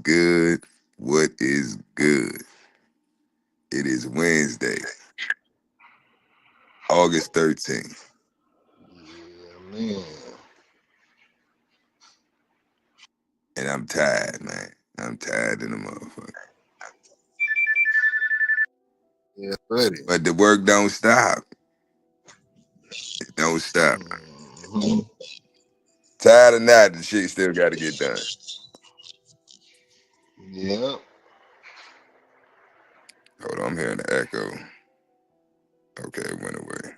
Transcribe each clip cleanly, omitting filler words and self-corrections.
good? What is good? It is Wednesday, August 13th, Yeah, man. and I'm tired, man. I'm tired in the motherfucker. Yeah, buddy. But the work don't stop. It don't stop. hmm Tired or not, the shit still got to get done. Yep. Hold on, I'm hearing the echo. Okay, it went away.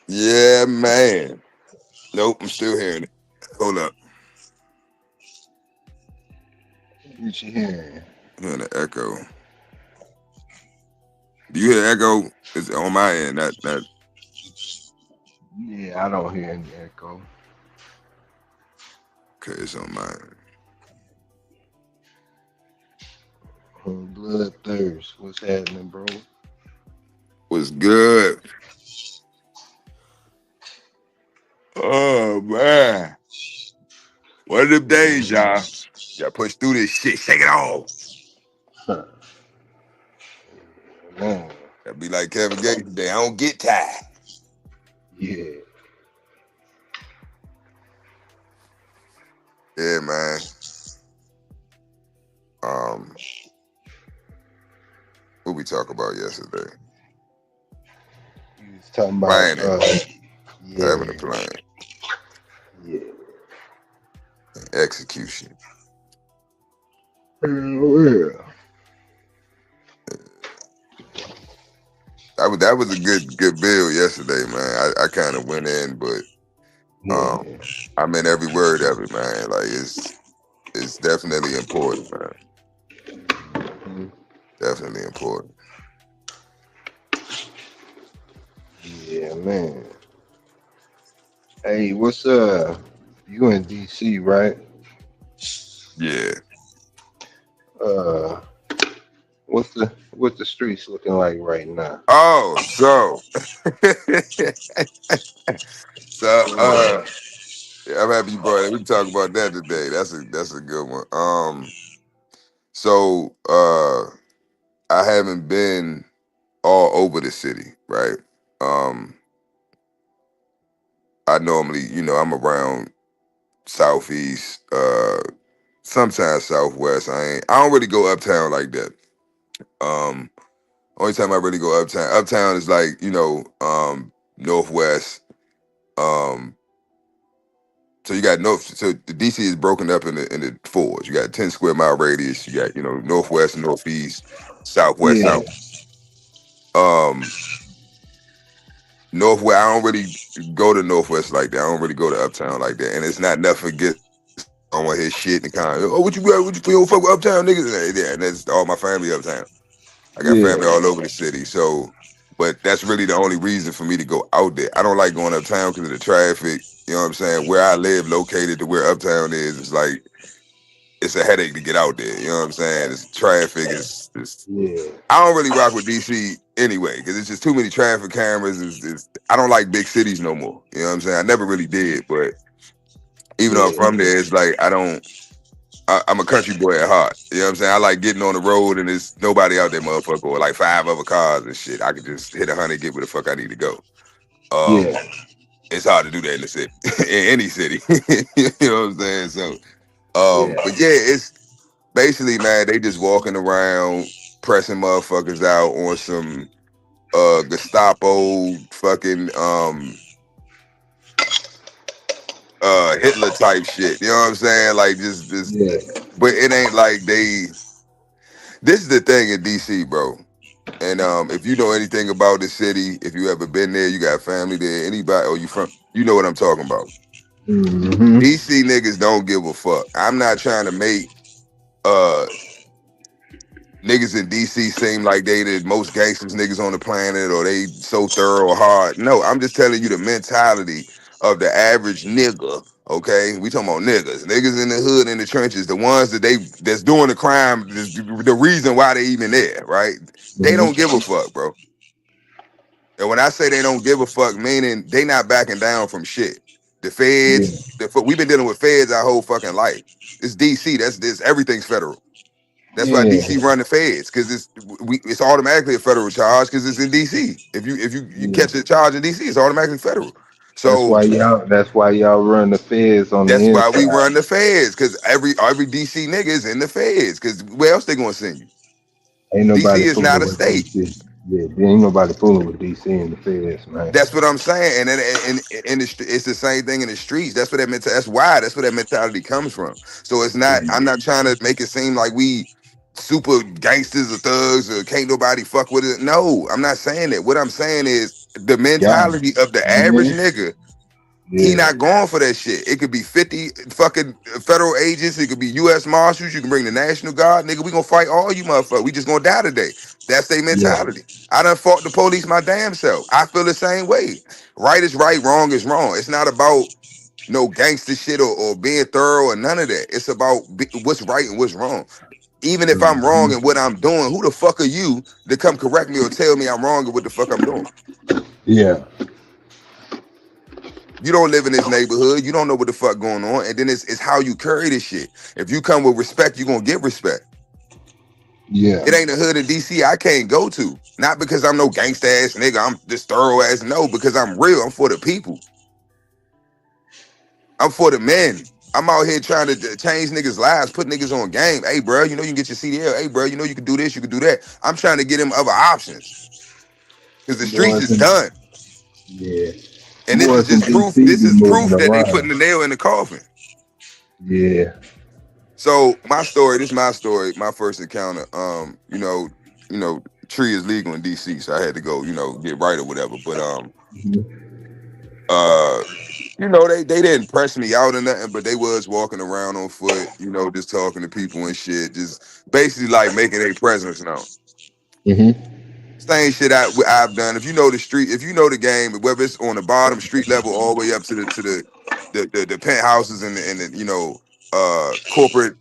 Yeah, man. Nope, I'm still hearing it. Hold up. What you hearing? I'm hearing the echo. Do you hear echo? It's on my end. Not Yeah, I don't hear any echo. okay. It's on my end. Bloodthirst. What's happening, bro? What's good? Oh man, one of them days, y'all. Y'all push through this shit. Shake it off. Huh. Man. That'd be like Kevin Gates today. I don't get tired. Yeah. Yeah, man. Um, what we talk about yesterday? You was talking about Planning, having a yeah, plan, yeah. execution. Yeah. That was a good build yesterday, man. I kind of went in, but um, Yeah. I meant every word of it, man. Like it's definitely important, man. Mhm. Definitely important. Yeah, man. Hey, what's you in DC, right? Yeah. Uh what's the streets looking like right now? Oh, so so yeah, I'm happy you brought it. We can talk about that today. That's a good one. So I haven't been all over the city, right? Um I normally, I'm around southeast, sometimes southwest. I don't really go uptown like that. Um Only time I really go uptown. Uptown is like, northwest. Um So you got north. So the DC is broken up in the fours. You got 10 square mile radius. You got northwest, northeast, southwest, Yeah. south. Um, northwest. I don't really go to northwest like that. I don't really go to uptown like that. And it's not nothing against. I don't want to hear shit and kind of. Oh, what you don't fuck with uptown niggas? Yeah, and that's all my family uptown. I got family Yeah. all over the city. So, but that's really the only reason for me to go out there. I don't like going uptown because of the traffic. You know what I'm saying? Where I live, located to where uptown is, it's like it's a headache to get out there. You know what I'm saying? It's traffic. It's Yeah. I don't really rock with DC anyway because it's just too many traffic cameras. I don't like big cities no more. You know what I'm saying? I never really did, but even though I'm Yeah. from there, it's like I don't. I'm a country boy at heart. You know what I'm saying? I like getting on the road and there's nobody out there, motherfucker, or like five other cars and shit. I could just hit 100, get where the fuck I need to go. Um, Yeah. it's hard to do that in the city, in any city. You know what I'm saying? So, Yeah. but yeah, it's basically, man, they just walking around pressing motherfuckers out on some Gestapo fucking Hitler type shit. You know what I'm saying? Like just Yeah. but it ain't like this is the thing in DC, bro. And if you know anything about the city, if you ever been there, you got family there, anybody or you from you know what I'm talking about. hmm DC niggas don't give a fuck. I'm not trying to make uh niggas in DC seem like they the most gangsters niggas on the planet or they so thorough or hard. No, I'm just telling you the mentality of the average nigga. Okay, we talking about niggas in the hood in the trenches, the ones that's doing the crime, the reason why they even there, right? They don't give a fuck, bro. And when I say they don't give a fuck, meaning they not backing down from shit. The Yeah. feds, we've been dealing with feds our whole fucking life. It's DC. That's this. Everything's federal. That's why Yeah. DC run the feds, because it's automatically a federal charge because it's in DC. If you Yeah. catch a charge in DC, it's automatically federal. That's So why y'all. That's why y'all run the feds on the that's why we inside. run the feds, because every DC nigga is in the feds. Because where else they gonna send you? Ain't DC nobody is not fooling a with state. DC. Yeah, there ain't nobody fooling with DC and the feds, man. That's what I'm saying, and it's the same thing in the streets. That's what that mentality. That's where that mentality comes from. So it's not. Yeah. I'm not trying to make it seem like we super gangsters or thugs or can't nobody fuck with it. No, I'm not saying that. What I'm saying is the Y'all. mentality of the average Mhm. nigga. He Yeah. not going for that shit. It could be 50 fucking federal agents. It could be U.S. Marshals. You can bring the National Guard. Nigga, we gonna fight all you motherfuckers. We just gonna die today. That's their Yeah. mentality. I done fought the police my damn self. I feel the same way. Right is right, wrong is wrong. It's not about no gangster shit or being thorough or none of that. It's about what's right and what's wrong. Even if I'm wrong Mhm. in what I'm doing, who the fuck are you to come correct me or tell me I'm wrong in what the fuck I'm doing? Yeah. You don't live in this neighborhood. You don't know what the fuck going on. And then it's how you carry this shit. If you come with respect, you're gonna get respect. Yeah. It ain't a hood in DC I can't go to. Not because I'm no gangsta ass nigga. I'm this thorough ass. No, because I'm real. I'm for the people. I'm for the men. I'm out here trying to change niggas' lives, put niggas on game. Hey, bro, you know you can get your CDL. Hey, bro, you know you can do this, you can do that. I'm trying to get them other options because the streets Boys is in done. yeah. And this is Boys in just proof. DC This be is moving proof that they putting around. the nail in the coffin. Yeah. So my story, this is my story, my first encounter. Tree is legal in DC, so I had to go, get right or whatever. But Mhm. uh, they didn't press me out or nothing, but they was walking around on foot, just talking to people and shit, just basically like making their presence known. Mhm. Same shit I've done. If you know the street, if you know the game, whether it's on the bottom street level all the way up to the penthouses and the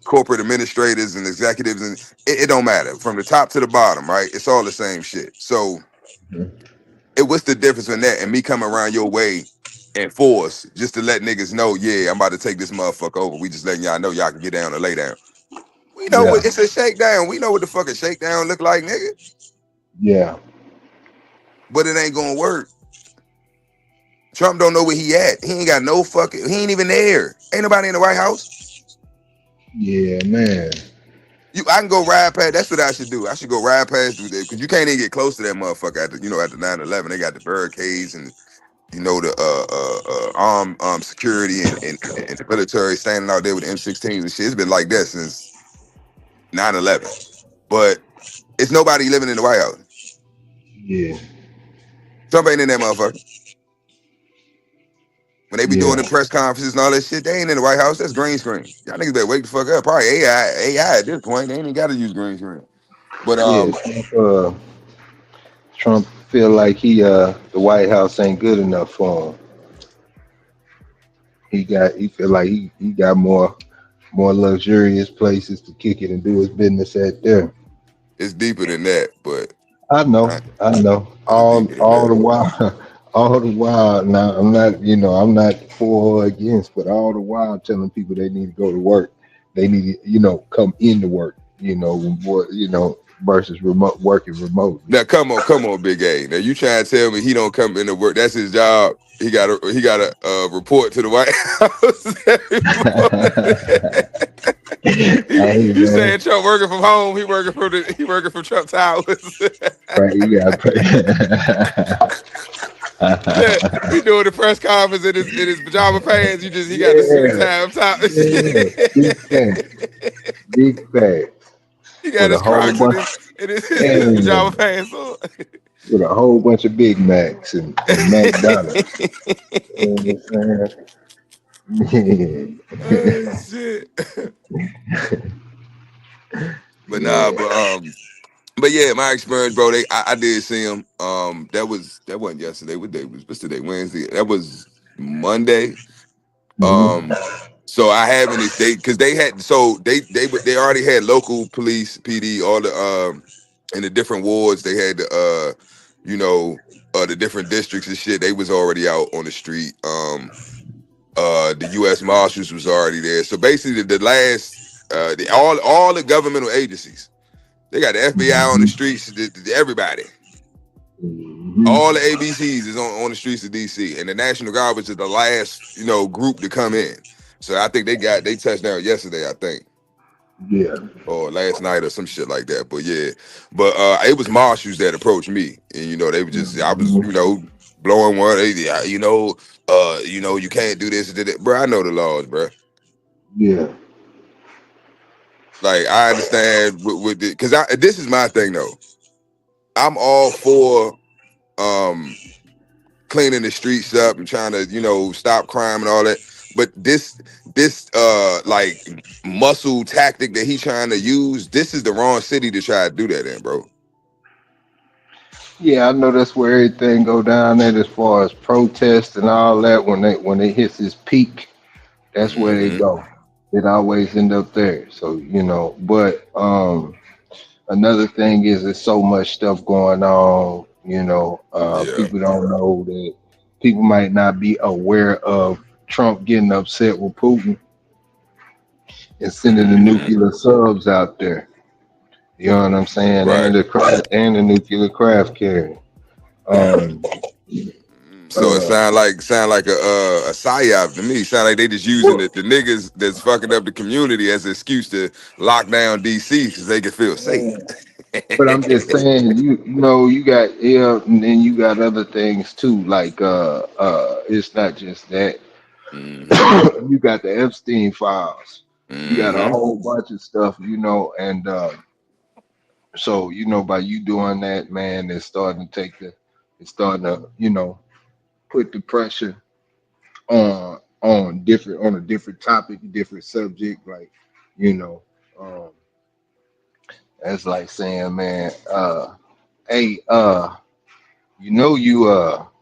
corporate administrators and executives, and it don't matter from the top to the bottom, right? It's all the same shit. So what's the difference in that and me coming around your way in force just to let niggas know, yeah, I'm about to take this motherfucker over. We just letting y'all know y'all can get down or lay down. We know Yeah. what it's a shakedown. We know what the fucking shakedown look like, nigga. Yeah. But it ain't gonna work. Trump don't know where he at. He ain't got no fucking. He ain't even there. Ain't nobody in the White House. Yeah, man. I can go ride past. That's what I should do. I should go ride past through there because you can't even get close to that motherfucker at the 9/11. They got the barricades and the armed security and the military standing out there with M16s and shit. It's been like that since 9/11. But it's nobody living in the White House. Yeah. Trump ain't in that motherfucker. When they be doing Yeah. the press conferences and all that shit, they ain't in the White House. That's green screen. Y'all niggas better wake the fuck up. Probably AI at this point. They ain't even got to use green screen. But Yeah. Trump feel like the White House ain't good enough for him. He feel like he got more luxurious places to kick it and do his business at there. it's deeper than that. But I know. it's deeper than All that. the while, all the while. Now I'm not for or against, but all the while telling people they need to go to work. They need to, come into work. Versus remote working remotely. Now come on, Big A. Now you trying to tell me he don't come into work? That's his job. He got to report to the White House every morning. Hey You man, saying Trump working from home? He working from Trump Towers. right? You got to Yeah, pay. he doing the press conference in his pajama pants. He got the suit Yeah, tie up top. And yeah, big facts, he got with a his whole Crocs bunch, his pajama and pants on. with a whole bunch of Big Macs and McDonald's. You know what I'm saying? Oh shit. But nah, Yeah. but yeah, my experience, bro. I did see him. That wasn't yesterday. What's today? Wednesday. That was Monday. Hmm. So I haven't because they had they already had local police, PD, all the in the different wards. They had the different districts and shit. They was already out on the street. The U.S. Marshals was already there. So basically, the last all the governmental agencies, they got the FBI on the Mhm. streets. Everybody, Mhm. all the ABCs is on the streets of DC, and the National Guard was the last group to come in. So I think they touched down yesterday. I think. Yeah. Or last night or some shit like that. But yeah, but it was marshals that approached me, and they were just I was Mhm. blowing one. Yeah, you can't do this, bro. I know the laws, bro. Yeah. Like I understand with because this is my thing though. I'm all for um cleaning the streets up and trying to stop crime and all that. But this like muscle tactic that he's trying to use, this is the wrong city to try to do that in, bro. Yeah, I know that's where everything go down at as far as protest and all that. When it hits its peak, that's where they Hmm. go. It always end up there. So but another thing is there's so much stuff going on. Yeah. People don't know that. People might not be aware of Trump getting upset with Putin and sending the Hmm. nuclear subs out there. You know what I'm saying? Right. And the nuclear craft carrier. Um, So it uh, sound like a psyop to me. Sound like they just using the niggas that's fucking up the community as an excuse to lock down DC because they can feel safe. but I'm just saying, you got and then you got other things too. Like, it's not just that. Hmm. You got the Epstein files. You got a Hmm. whole bunch of stuff, and so by you doing that, man, it's starting to, put the pressure on a different topic, different subject, like, you know, um, that's like saying, man, hey,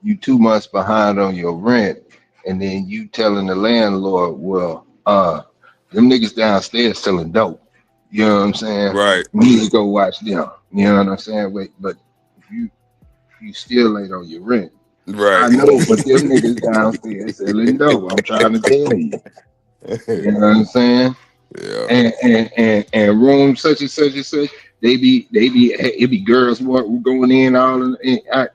you 2 months behind on your rent, and then you telling the landlord, well, them niggas downstairs selling dope. You know what I'm saying? Right. You need to go watch them. You know what I'm saying? Wait, but you you still late on your rent. I Right. know, but them niggas downstairs selling dope. I'm trying to tell you. You know what I'm saying? Yeah. And room such and such and such. It be girls going in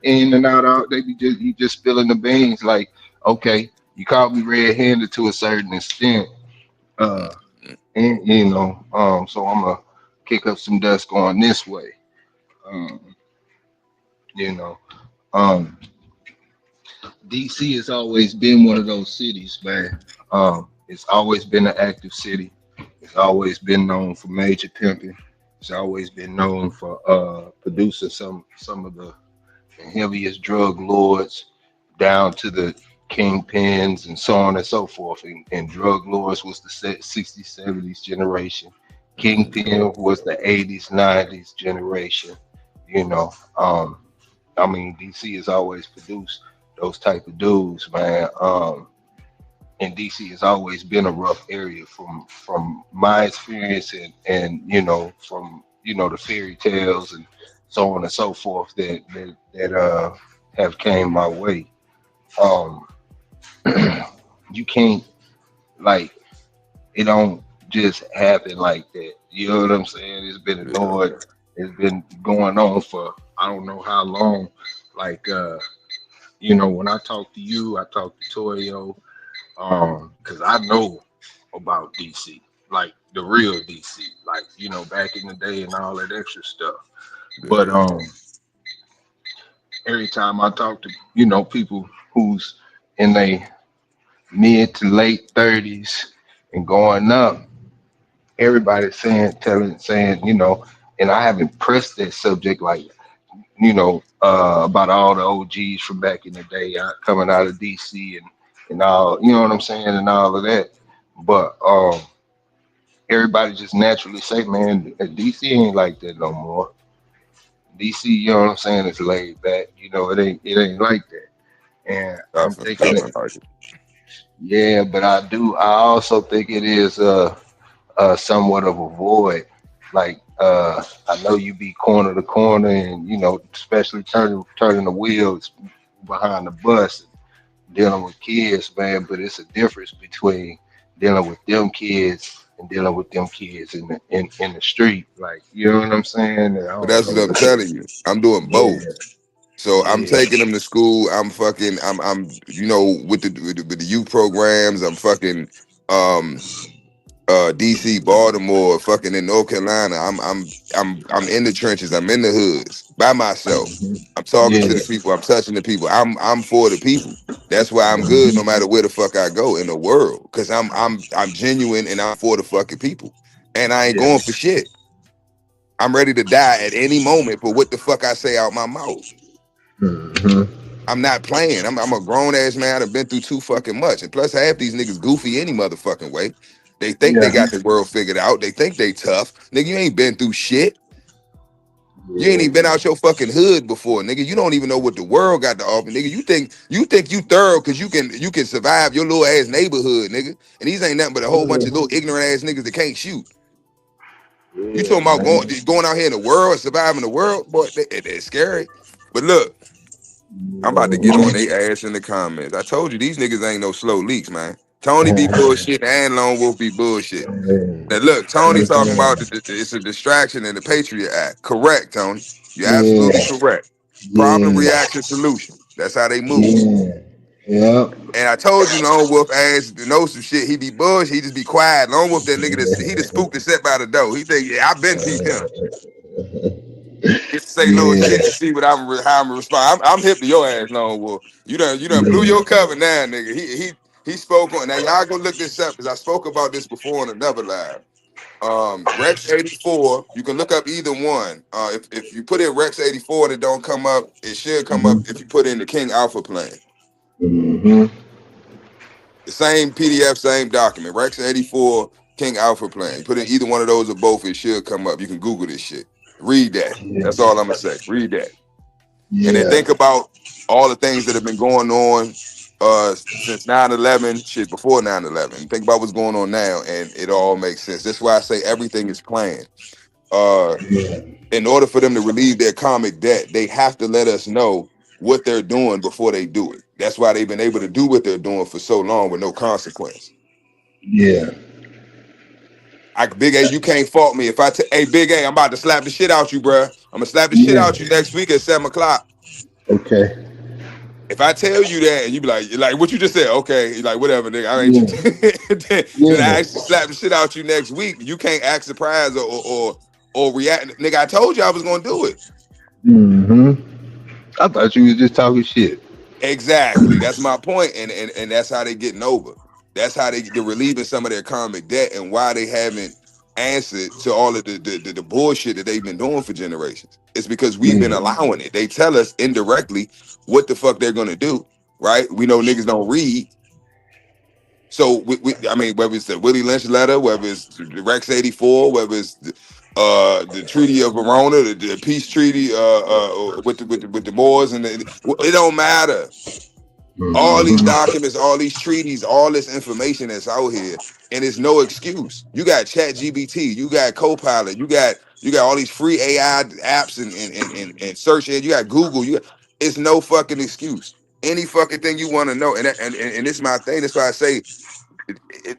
in and out. They be just you just spilling the beans. Like, okay, you caught me red handed to a certain extent. Uh, Mhm. and so I'm gonna kick up some dust going this way. Um, you know, um, DC has always been one of those cities, man. It's always been an active city. It's always been known for major pimping. It's always been known for producing some of the heaviest drug lords down to the kingpins and so on and so forth. And drug lords was the 60s, 70s generation. Mhm. Kingpin was the 80s, 90s generation. You know, um, I mean, DC has always produced those type of dudes, man. And DC has always been a rough area from my experience and from the fairy tales and so on and so forth that have came my way. Um, you can't like it don't just happen like that. You know what I'm saying? It's been Yeah. ignored. It's been going on for I don't know how long. Like when I talk to you, I talk to Toyo, because I know about DC, like the real DC, like back in the day and all that extra stuff. But Yeah. every time I talk to people who's in their mid to late 30s and going up, everybody's saying and I haven't pressed that subject like about all the OGs from back in the day coming out of DC and all, you know what I'm saying, and all of that. But everybody just naturally say, man, DC ain't like that no more. DC, you know what I'm saying, is laid back. It ain't like that. And I'm thinking Definitely that, like it. yeah, but I also think it is somewhat of a void. Like I know you be corner to corner, and especially turning the wheels behind the bus, dealing with kids, man. But it's a difference between dealing with them kids and dealing with them kids in the street. Like, you know what I'm saying? And I But don't that's what know. I'm telling you. I'm doing Yeah, both. So I'm yeah. taking them to school. I'm you know with the youth programs. I'm fucking um DC, Baltimore, fucking in North Carolina. I'm in the trenches. I'm in the hoods by myself. Mhm. I'm talking to Yeah. the people. I'm touching the people. I'm for the people. That's why I'm good no Mhm. matter where the fuck I go in the world. Cause I'm genuine and I'm for the fucking people. And I ain't Yeah. going for shit. I'm ready to die at any moment for what the fuck I say out my mouth. Mhm. I'm not playing. I'm a grown ass man. I've been through too fucking much. And plus, half these niggas goofy any motherfucking way. They think they Yeah. got the world figured out. They think they tough. Nigga, you ain't been through shit. You ain't Yeah. even been out your fucking hood before, nigga. You don't even know what the world got to offer, nigga. You think you thorough because you can survive your little ass neighborhood, nigga. And these ain't nothing but a whole bunch of Yeah. little ignorant ass niggas that can't shoot. You Yeah, talking about man. going out here in the world, surviving the world, boy? It's scary. But look, I'm about to get on Mhm. their ass in the comments. I told you these niggas ain't no slow leaks, man. Tony be bullshit and Lone Wolf be bullshit. Now look, Tony talking about it's a distraction in the Patriot Act. Correct, Tony. You're absolutely Yeah. correct. Problem, Yeah. reaction, solution. That's how they move. Yeah. Yep. And I told you Lone Wolf ass to know some shit. He be bullshit. He just be quiet. Lone Wolf, that nigga, he just spooked and set by the door. He think, yeah, I been peep him. Just say little Yeah. shit and see what how I'm respond. I'm hip to your ass, Lone Wolf. You done blew Yeah. your cover now, nigga. He spoke on now. Y'all go look this up because I spoke about this before on another live. Rex 84. You can look up either one. If you put in Rex 84 and it don't come up, it should come up Mhm. if you put in the King Alpha plan. Mhm. The same PDF, same document. Rex 84 King Alpha plan. You put in either one of those or both, it should come up. You can Google this shit. Read that. That's all I'm gonna say. Read that. And then Yeah. think about all the things that have been going on since 9/11, shit before 9/11. Think about what's going on now, and it all makes sense. That's why I say everything is planned. Uh, Yeah. in order for them to relieve their karmic debt, they have to let us know what they're doing before they do it. That's why they've been able to do what they're doing for so long with no consequence. Yeah. Big A, you can't fault me. Hey, Big A, I'm about to slap the shit out you, bruh. I'm gonna slap the shit Yeah. out you next week at 7 o'clock. Okay. If I tell you that and you be like what you just said, okay, you're like whatever, nigga, I ain't Yeah. you. then I Yeah. actually slap the shit out you next week. You can't act surprised or react. Nigga, I told you I was gonna do it. Mhm. I thought you was just talking shit. Exactly. That's my point, and that's how they getting over. That's how they're relieving some of their karmic debt, and why they haven't answered to all of the bullshit that they've been doing for generations. It's because we've been Yeah. allowing it. They tell us indirectly what the fuck they're gonna do. Right? We know niggas don't read. So I mean, whether it's the Willie Lynch letter, whether it's the Rex 84, whether it's the Treaty of Verona, the peace treaty with the Moors, it don't matter. All these Mhm. documents, all these treaties, all this information that's out here, and it's no excuse. You got Chat GBT, you got Copilot, you got all these free AI apps and search engine. You got Google. It's no fucking excuse. Any fucking thing you want to know, and this is my thing. That's why I say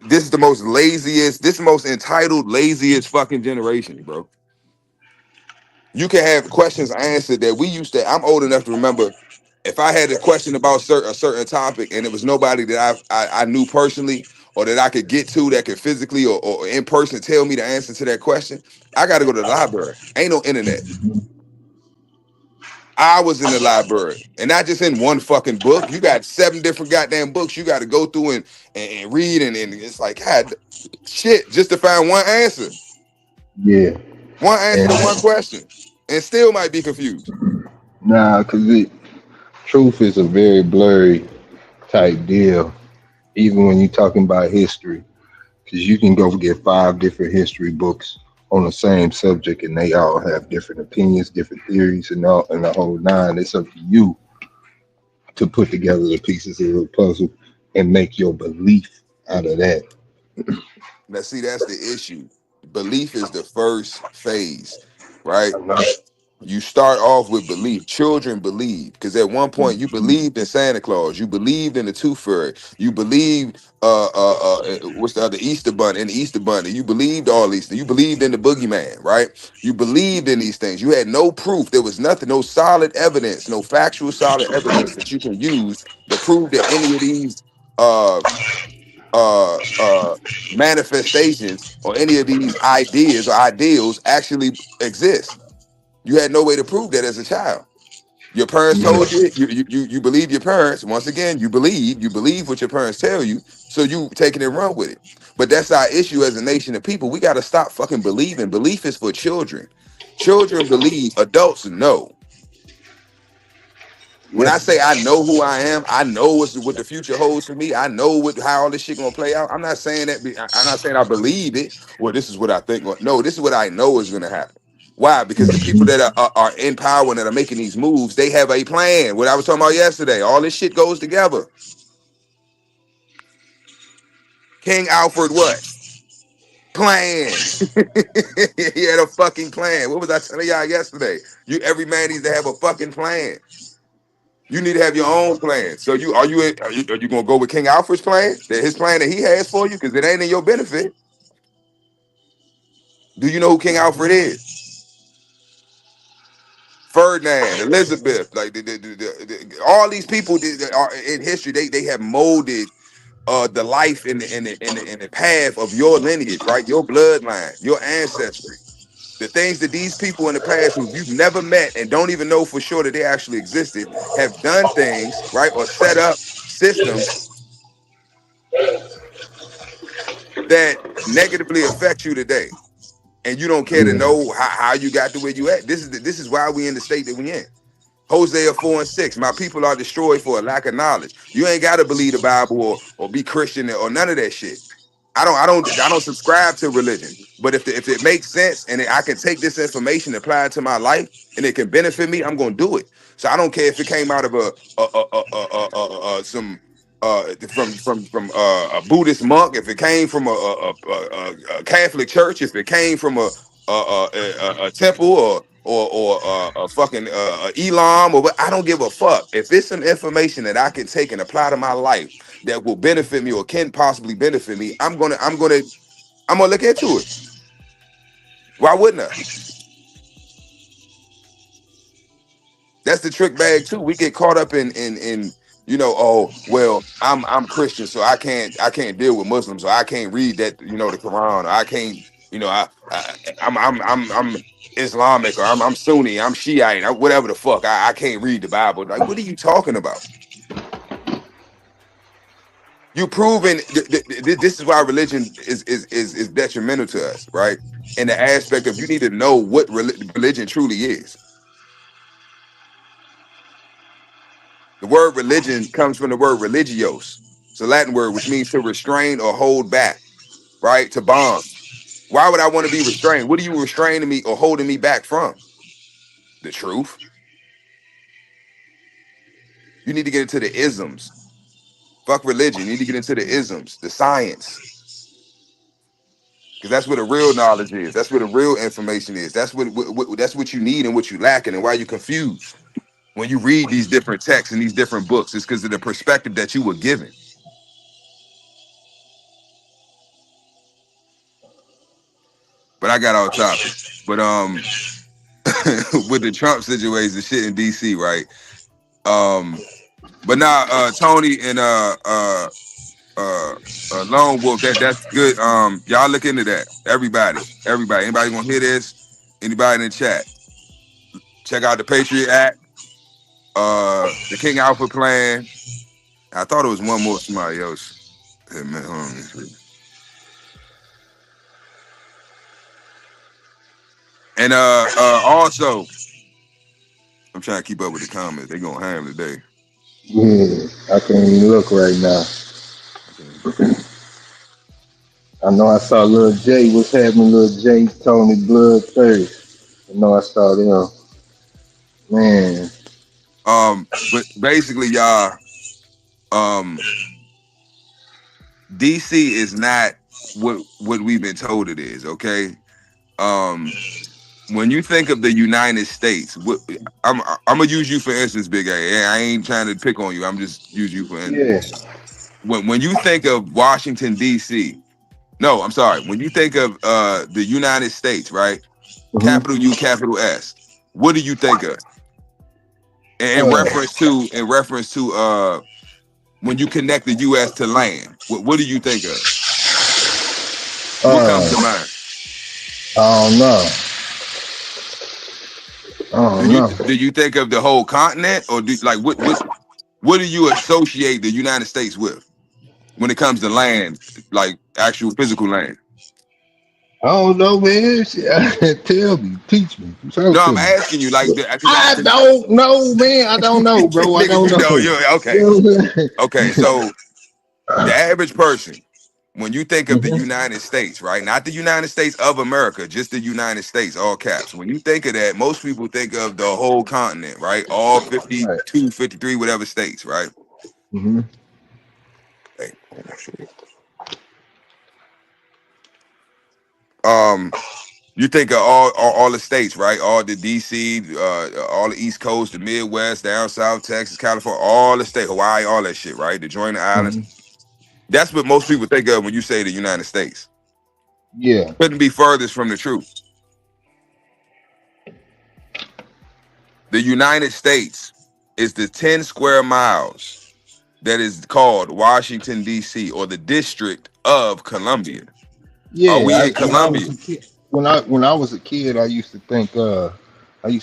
this is the most laziest, this most entitled, laziest fucking generation, bro. You can have questions answered that we used to. I'm old enough to remember if I had a question about a certain topic and it was nobody that I knew personally or that I could get to that could physically or in person tell me the answer to that question, I got to go to the library. Ain't no internet. I was in the library and not just in one fucking book. You got 7 different goddamn books you got to go through and read. And it's like, God, shit, just to find Yeah. one answer to one And question and still might be confused. nah, cause truth is a very blurry type deal. Even when you're talking about history, because you can go get 5 different history books on the same subject, and they all have different opinions, different theories, and the whole nine. It's up to you to put together the pieces of the puzzle and make your belief out of that. Now, see, that's the issue. Belief is the first phase, right? I know. You start off with belief. Children believe because at one point you believed in Santa Claus, you believed in the Tooth Fairy, you believed what's the other Easter Bunny and the Easter Bunny. You believed all these things. You believed in the boogeyman, right? You believed in these things. You had no proof. There was nothing, no solid evidence, no factual solid evidence that you can use to prove that any of these uh manifestations or any of these ideas or ideals actually exist. You had no way to prove that as a child. Your parents told you, you believe your parents. Once again, you believe what your parents tell you, so you taking it and run with it. But that's our issue as a nation of people. We got to stop fucking believing. Belief is for children. Children believe, adults know. When I Yeah. say I know who I am, I know what the future holds for me. I know how all this shit gonna play out. I'm not saying that. I'm not saying I believe it. Well, this is what I think. No, this is what I know is gonna happen. Why? Because the people that are in power and that are making these moves, they have a plan. What I was talking about yesterday, all this shit goes together. King Alfred, what? Plan. He had a fucking plan. What was I telling y'all yesterday? Every man needs to have a fucking plan. You need to have your own plan. So are you gonna go with King Alfred's plan? His plan that he has for you, because it ain't in your benefit. Do you know who King Alfred is? Ferdinand, Elizabeth, like all these people that are in history, they have molded the life in the path of your lineage, right? Your bloodline, your ancestry. The things that these people in the past who you've never met and don't even know for sure that they actually existed have done things, right? Or set up systems that negatively affect you today, and you don't care to Yeah. know how you got to where you at. This is why we in the state that we in. Hosea 4:6. My people are destroyed for a lack of knowledge. You ain't got to believe the Bible or be Christian or none of that shit. I don't subscribe to religion. But if it makes sense and I can take this information and apply it to my life and it can benefit me, I'm gonna do it. So I don't care if it came out of some from a Buddhist monk, if it came from a Catholic church, if it came from a temple or a fucking Elam or what, I don't give a fuck. If it's some information that I can take and apply to my life that will benefit me or can possibly benefit me, I'm gonna look into it. Why wouldn't I? That's the trick bag too. We get caught up in oh well, I'm Christian, so I can't deal with Muslims, or I can't read that, the Quran, or I can't, I'm Islamic, or I'm Sunni, I'm Shiite, whatever the fuck. I can't read the Bible. Like, what are you talking about? You proving this is why religion is detrimental to us, right? In the aspect of, you need to know what religion truly is. The word religion comes from the word religios. It's a Latin word which means to restrain or hold back, right? To bond. Why would I want to be restrained? What are you restraining me or holding me back from? The truth. You need to get into the isms. Fuck religion. You need to get into the isms, the science. Because that's where the real knowledge is. That's where the real information is. That's what you need and what you lacking and why you're confused. When you read these different texts and these different books, it's because of the perspective that you were given. But I got off topic. But with the Trump situation, shit in DC, right? But now Tony and Lone Wolf, that's good. Y'all look into that. Everybody. Anybody gonna hear this? Anybody in the chat? Check out the Patriot Act, the King Alpha Plan. I thought it was one more somebody else. Hey, man, hold on, let me see. And also, I'm trying to keep up with the comments. They gonna ham today. Yeah. I can't even look right now. Okay. I know I saw Lil J was having Lil J Tony Bloodthirst. I know I saw them. Man. But basically, y'all, DC is not what we've been told it is. Okay. Um, when you think of the United States, I'm gonna use you for instance, Big A. I ain't trying to pick on you. I'm just using you for instance. Yeah. When you think of Washington D.C., no, I'm sorry. When you think of the United States, right? Mm-hmm. Capital U, capital S. What do you think of? In Uh, reference to when you connect the U.S. to land, what do you think of? What comes to uh, mind? I don't know. I Do don't you know. do you think of the whole continent, or do like what do you associate the United States with when it comes to land, like actual physical land? I don't know, man. Shit, tell me, teach me, talk No, to I'm me. asking you, like, I don't know, man. I don't know, bro. I nigga, don't you know, know. you okay? You know what Okay, so the average person, when you think of the I'm saying? United States, right? Not the United States of America, just the United States, all caps. When you think of that, most people think of the whole continent, right? All Right. 52, 53, whatever states, right? Mm-hmm. Hey, um, you think of all the states, right? All the DC, all the East Coast, the Midwest, down South, Texas, California, all the state, Hawaii, all that shit, right? The joint islands. Mm-hmm. That's what most people think of when you say the United States. Yeah. Couldn't be furthest from the truth. The United States is the 10 square miles that is called Washington, D.C., or the District of Columbia. Are Yeah. we in When I was Columbia? a kid, when I was a kid, I used to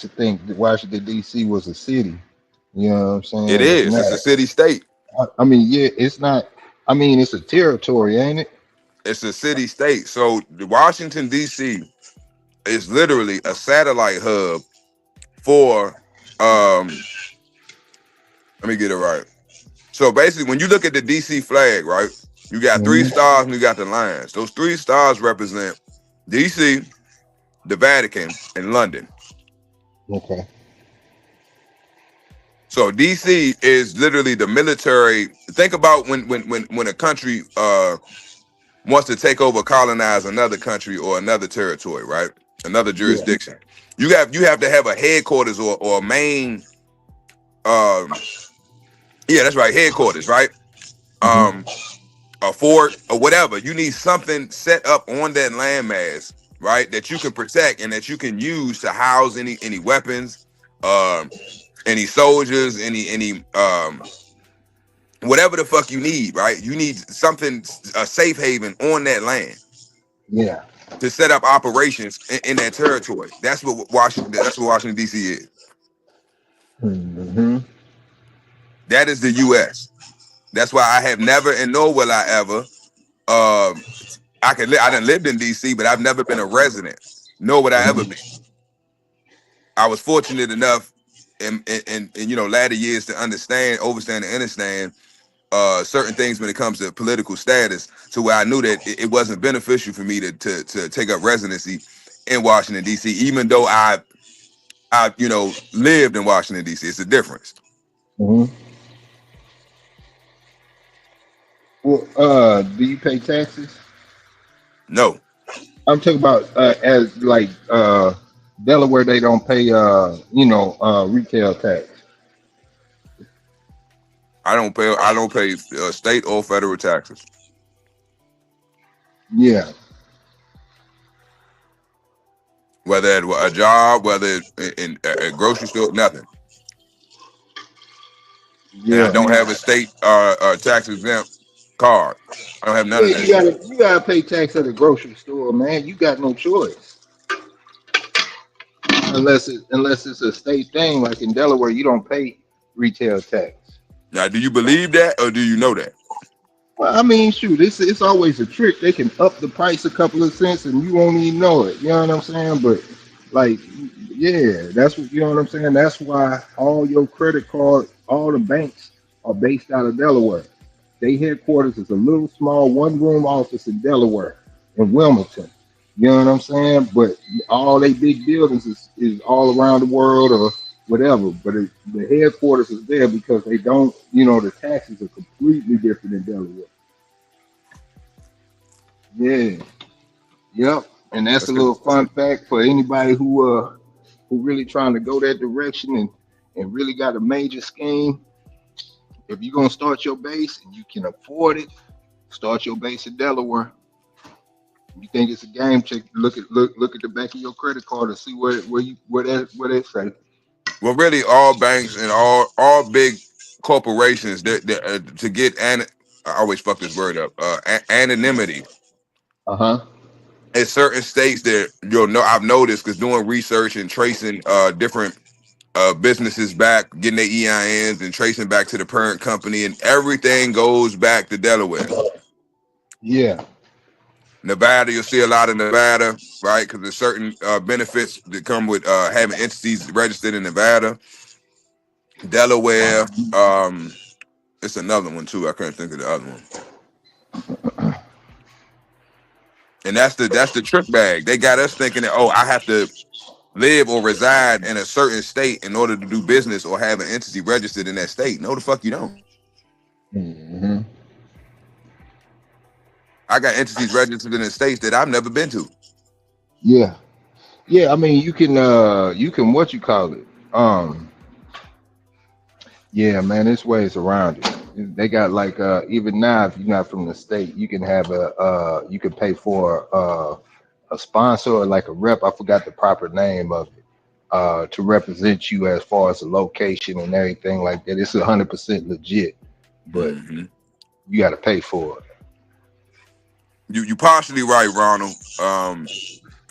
think that Washington D.C. was a city. You know what I'm It saying? It's is. It's a not. city state. I mean, yeah, it's not. I mean, it's a territory, ain't it? It's a city state. So the Washington, D.C. is literally a satellite hub for, let me get it right. So basically, when you look at the DC flag, right, you got three Mm-hmm. stars and you got the lions. Those three stars represent DC, the Vatican, and London. Okay. So DC is literally the military. Think about when a country wants to take over, colonize another country or another territory, right? Another Yeah. jurisdiction. You have to have a headquarters or a main. Um, yeah, that's right, headquarters, right? Mm-hmm. Um, a fort or whatever. You need something set up on that landmass, right? That you can protect and that you can use to house any weapons, um, any soldiers, any whatever the fuck you need, right? You need something, a safe haven on that land Yeah. to set up operations in that territory. That's what Washington D.C. is. Mm-hmm. That is the U.S. That's why I have never, and nor will I ever. I done lived in D.C., but I've never been a resident. Nor would I ever be. I was fortunate enough in latter years to overstand, and understand certain things when it comes to political status, to where I knew that it wasn't beneficial for me to take up residency in Washington D.C. Even though I lived in Washington D.C. It's a difference. Mm-hmm. Well, do you pay taxes? No, I'm talking about as like Delaware, they don't pay retail tax. I don't pay. I don't pay state or federal taxes. Yeah. Whether at a job, whether in a grocery store, nothing. And I Yeah. don't have a state tax exempt card. I don't have none Yeah, of that you shit. gotta pay tax at the grocery store, man. You got no choice. Unless it's a state thing, like in Delaware, you don't pay retail tax. Now, do you believe that or do you know that? Well, I mean, shoot, it's always a trick. They can up the price a couple of cents and you won't even know it. You know what I'm saying? But like, yeah, that's what you know what I'm saying. That's why all your credit card, all the banks are based out of Delaware. They headquarters is a little small one room office in Delaware, in Wilmington. You know what I'm saying? But all they big buildings is all around the world or whatever. But the headquarters is there because they don't, the taxes are completely different in Delaware. Yeah. Yep. And that's That's a good. little fun fact for anybody who really trying to go that direction and really got a major scheme. If you're gonna start your base and you can afford it, start your base in Delaware. You think it's a game? Check look at the back of your credit card and see where that say. Well, really, all banks and all big corporations that to get I always fuck this word up. Anonymity. Uh huh. In certain states that you'll know, I've noticed because doing research and tracing different businesses back, getting their EINs and tracing back to the parent company, and everything goes back to Delaware. Yeah. Nevada, you'll see a lot of Nevada, right? Because there's certain benefits that come with having entities registered in Nevada, Delaware. It's another one too. I can't think of the other one. And that's the trick bag. They got us thinking that, oh, I have to live or reside in a certain state in order to do business or have an entity registered in that state. No, the fuck you don't. Hmm. I got entities registered in the states that I've never been to. Yeah. Yeah. I mean, you can what you call it. Yeah, man, there's ways around it. They got like even now, if you're not from the state, you can have you can pay for a sponsor or like a rep. I forgot the proper name of it. To represent you as far as the location and everything like that. It's 100% legit, but Hmm. you got to pay for it. You partially right, Ronald.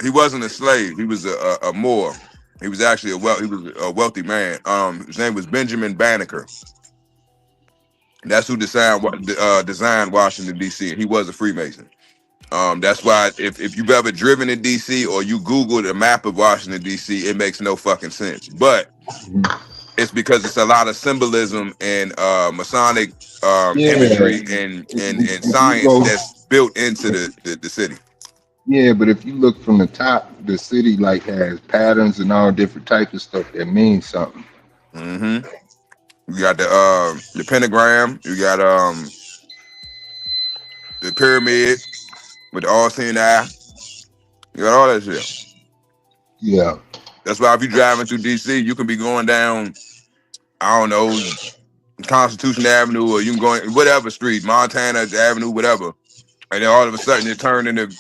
He wasn't a slave. He was a Moor. He was actually he was a wealthy man. His name was Benjamin Banneker. That's who designed Washington D.C. and he was a Freemason. That's why if you've ever driven in DC or you Googled a map of Washington DC, it makes no fucking sense. But Mhm. it's because it's a lot of symbolism and Masonic Yeah, imagery and if you science go, that's built into the city. yeah, but if you look from the top, the city like has patterns and all different types of stuff that means something. Hmm. You got the pentagram. You got the pyramid with the all-seeing eye. You got all that shit. Yeah, That's why if you're driving through DC, you can be going down, I don't know, Constitution Avenue, or you can go in whatever street, Montana Avenue, whatever, and then all of a sudden you turn into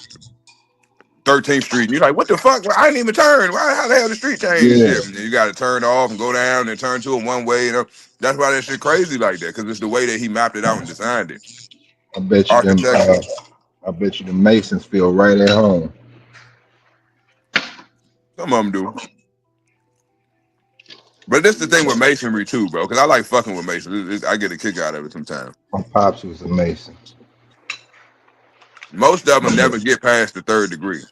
13th Street, and you're like, "What the fuck? Well, I didn't even turn. Why? How the hell the street changed and yeah. shit?" And then you got to turn off and go down and turn to it one way. You know, that's why that shit crazy like that because it's the way that he mapped it out and designed it I bet you them. architecturally. I bet you the Masons feel right at home. Some of them do, but this the thing with masonry too, bro. Because I like fucking with masons. I get a kick out of it sometimes. My pops was a Mason. Most of them never get past the third degree.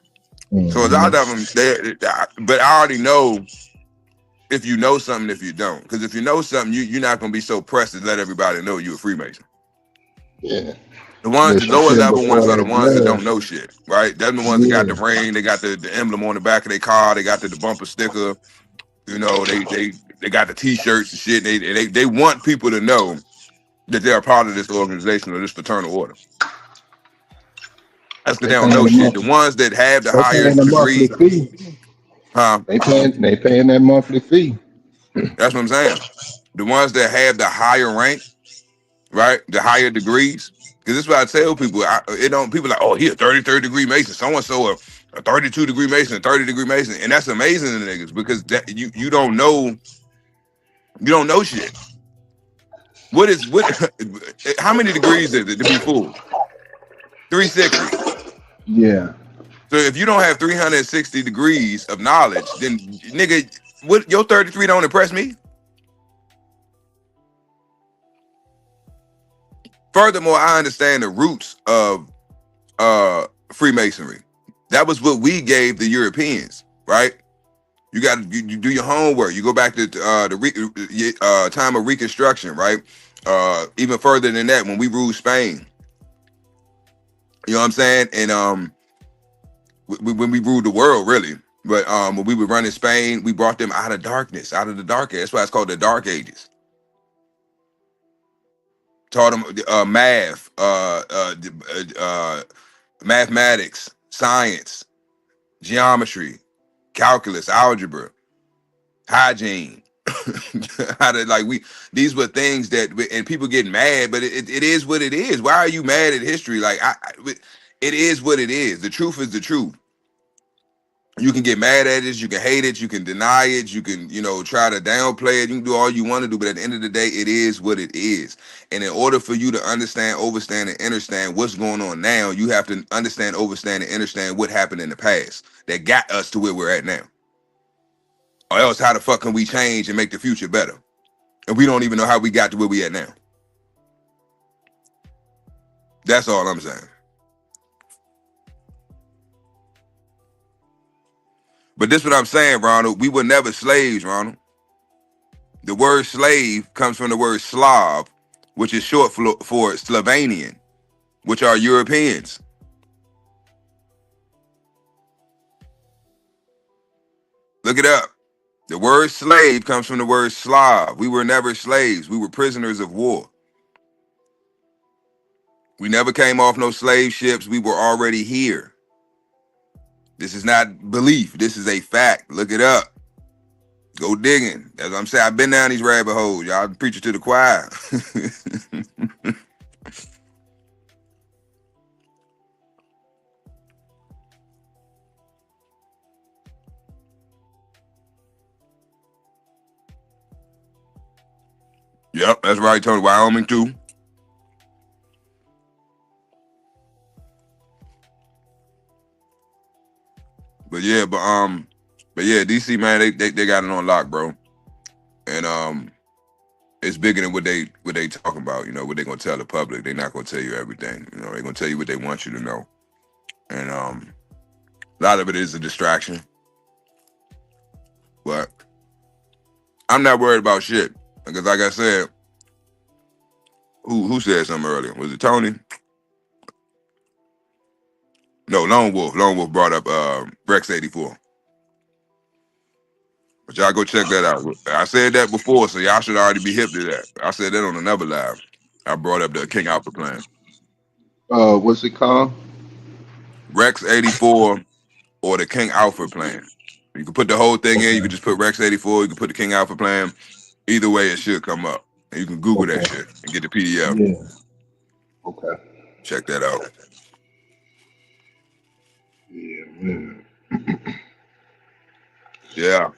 So a Hmm. lot of them, but I already know if you know something, if you don't. Because if you know something, you're not going to be so pressed to let everybody know you're a Freemason. Yeah, The unless you lower sin level ones before are the that ones that don't blood. know shit, right? They're the ones that got the Yeah, ring, they got the emblem on the back of their car, they got the bumper sticker, you know, they got the t-shirts and shit. They want people to know that they're a part of this organization or this fraternal order. That's because they they don't paying know the shit. The monthly. ones that have the They higher paying the monthly degree, fee. huh? They paying that monthly fee. That's what I'm saying. The ones that have the higher rank, right? The higher degrees. Because this is what I tell people. It don't people like, oh, he a 33rd degree Mason, so and so a 32 degree Mason, a 30 degree Mason, and that's amazing to niggas because that you don't know shit. What? How many degrees is it to be full? 360. Yeah, So if you don't have 360 degrees of knowledge, then nigga, what your 33 don't impress me. Furthermore, I understand the roots of Freemasonry. That was what we gave the Europeans, right? You got to you do your homework. You go back to time of Reconstruction, right? Even further than that, when we ruled Spain, you know what I'm saying? And when we ruled the world, really. But when we were running Spain, we brought them out of darkness, out of the dark age. That's why it's called the Dark Ages. Taught them math, mathematics, science, geometry, calculus, algebra, hygiene. How to like we these were things that and people get mad, but it is what it is. Why are you mad at history? Like it is what it is. The truth is the truth. You can get mad at it, you can hate it, you can deny it, you can, try to downplay it, you can do all you want to do, but at the end of the day, it is what it is. And in order for you to understand, overstand, and understand what's going on now, you have to understand, overstand, and understand what happened in the past that got us to where we're at now. Or else how the fuck can we change and make the future better? And we don't even know how we got to where we at now. That's all I'm saying. But this is what I'm saying, Ronald. We were never slaves, Ronald. The word slave comes from the word Slav, which is short for Slovenian, which are Europeans. Look it up. The word slave comes from the word Slav. We were never slaves. We were prisoners of war. We never came off no slave ships. We were already here. This is not belief. This is a fact. Look it up. Go digging. As I'm saying, I've been down these rabbit holes. Y'all preaching to the choir. Yep, that's right, Tony. Wyoming too. But yeah, DC man, they got it on lock, bro. And it's bigger than what they talking about. What they gonna tell the public. They're not gonna tell you everything. They're gonna tell you what they want you to know. And a lot of it is a distraction. But I'm not worried about shit because, like I said, who said something earlier? Was it Tony? No, Lone Wolf. Lone Wolf brought up Rex 84. But y'all go check that out. I said that before, so y'all should already be hip to that. I said that on another live. I brought up the King Alpha plan. What's it called? Rex 84 or the King Alpha plan. You can put the whole thing in. You Okay. can just put Rex 84. You can put the King Alpha plan. Either way, it should come up. And you can Google that Okay. shit and get the PDF. Yeah. Okay. Check that out. Yeah, man. Yeah.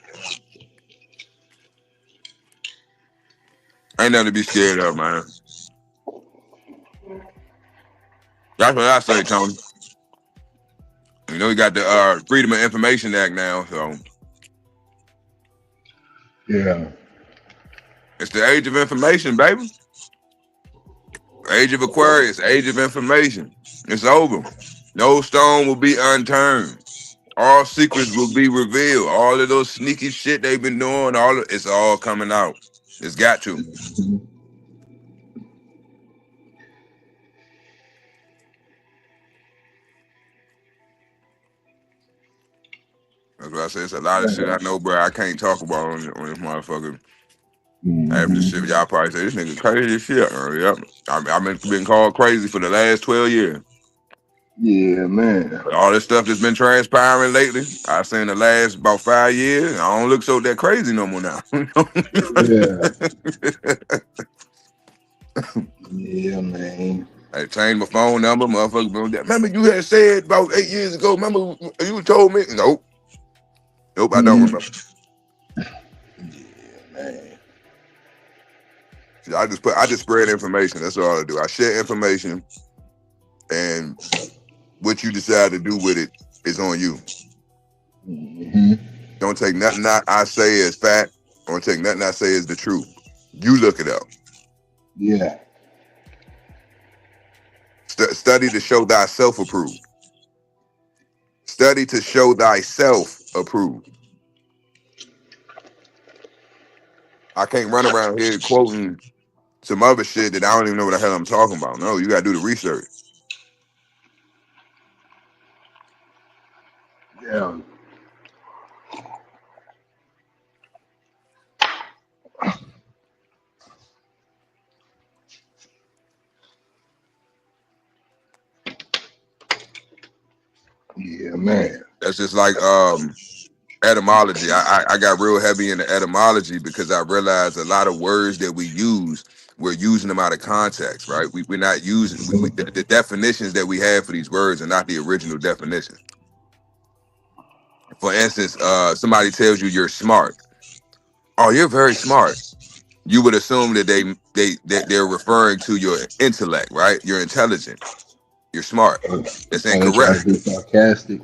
Ain't nothing to be scared of, man. That's what I say, Tony. We got the Freedom of Information Act now, so Yeah. it's the age of information, baby. Age of Aquarius, age of information. It's over. No stone will be unturned. All secrets will be revealed. All of those sneaky shit they've been doing, it's all coming out. It's got to. That's what I say. It's a lot of shit I know, bro. I can't talk about on this motherfucker. Half the shit y'all probably say this nigga crazy as shit. Yep. I've been called crazy for the last 12 years. Yeah, man. But all this stuff that's been transpiring lately, I seen the last about 5 years. I don't look so that crazy no more now. Yeah. Yeah, man. I changed my phone number, motherfucker. Remember you had said about 8 years ago. Remember you told me? Nope. Nope, I don't remember. Yeah, man. I just spread information. That's all I do. I share information, and what you decide to do with it is on you. Don't take nothing I say as fact. Don't take nothing I say as the truth. You look it up. Yeah. Study to show thyself approved. Study to show thyself approved. I can't run around here quoting some other shit that I don't even know what the hell I'm talking about. No, you gotta do the research. Yeah. Yeah, man. That's just like etymology. I got real heavy into etymology because I realized a lot of words that we use, we're using them out of context, right? We're not using the definitions that we have for these words are not the original definition. For instance, somebody tells you you're smart. Oh, you're very smart. You would assume that they're referring to your intellect, right? You're intelligent. You're smart. Or, That's or they try incorrect. to be sarcastic.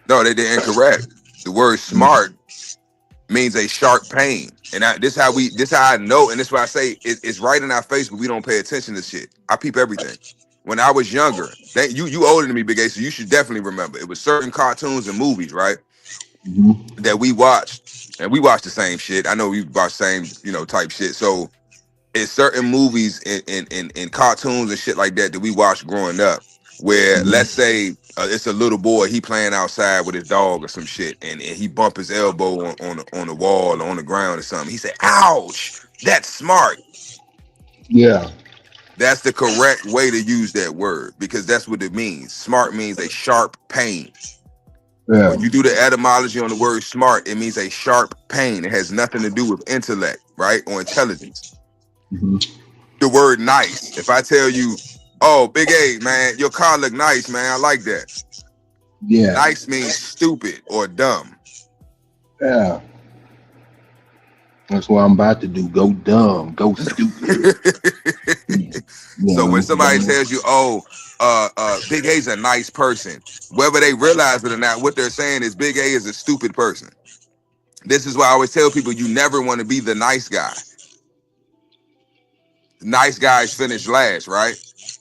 No, they're incorrect. The word smart means a sharp pain. And this how I know, and this why I say it's right in our face, but we don't pay attention to shit. I peep everything. When I was younger, you older than me, Big A, so you should definitely remember. It was certain cartoons and movies, right, Mm-hmm. that we watched, and we watched the same shit. I know we watched the same, type shit. So it's certain movies and cartoons and shit like that we watched growing up, where let's Mm-hmm. say it's a little boy, he playing outside with his dog or some shit, and he bump his elbow on the wall or on the ground or something. He said, "Ouch, that's smart." Yeah. That's the correct way to use that word because that's what it means. Smart means a sharp pain. Yeah. When you do the etymology on the word smart, it means a sharp pain. It has nothing to do with intellect, right, or intelligence. Mm-hmm. The word nice. If I tell you, "Oh, Big A, man, your car look nice, man. I like that." Yeah. Nice means stupid or dumb. Yeah. That's what I'm about to do. Go dumb. Go stupid. You So when know. somebody tells you, "Oh, Big A's a nice person," whether they realize it or not, what they're saying is Big A is a stupid person. This is why I always tell people you never want to be the nice guy. Nice guys finish last, right?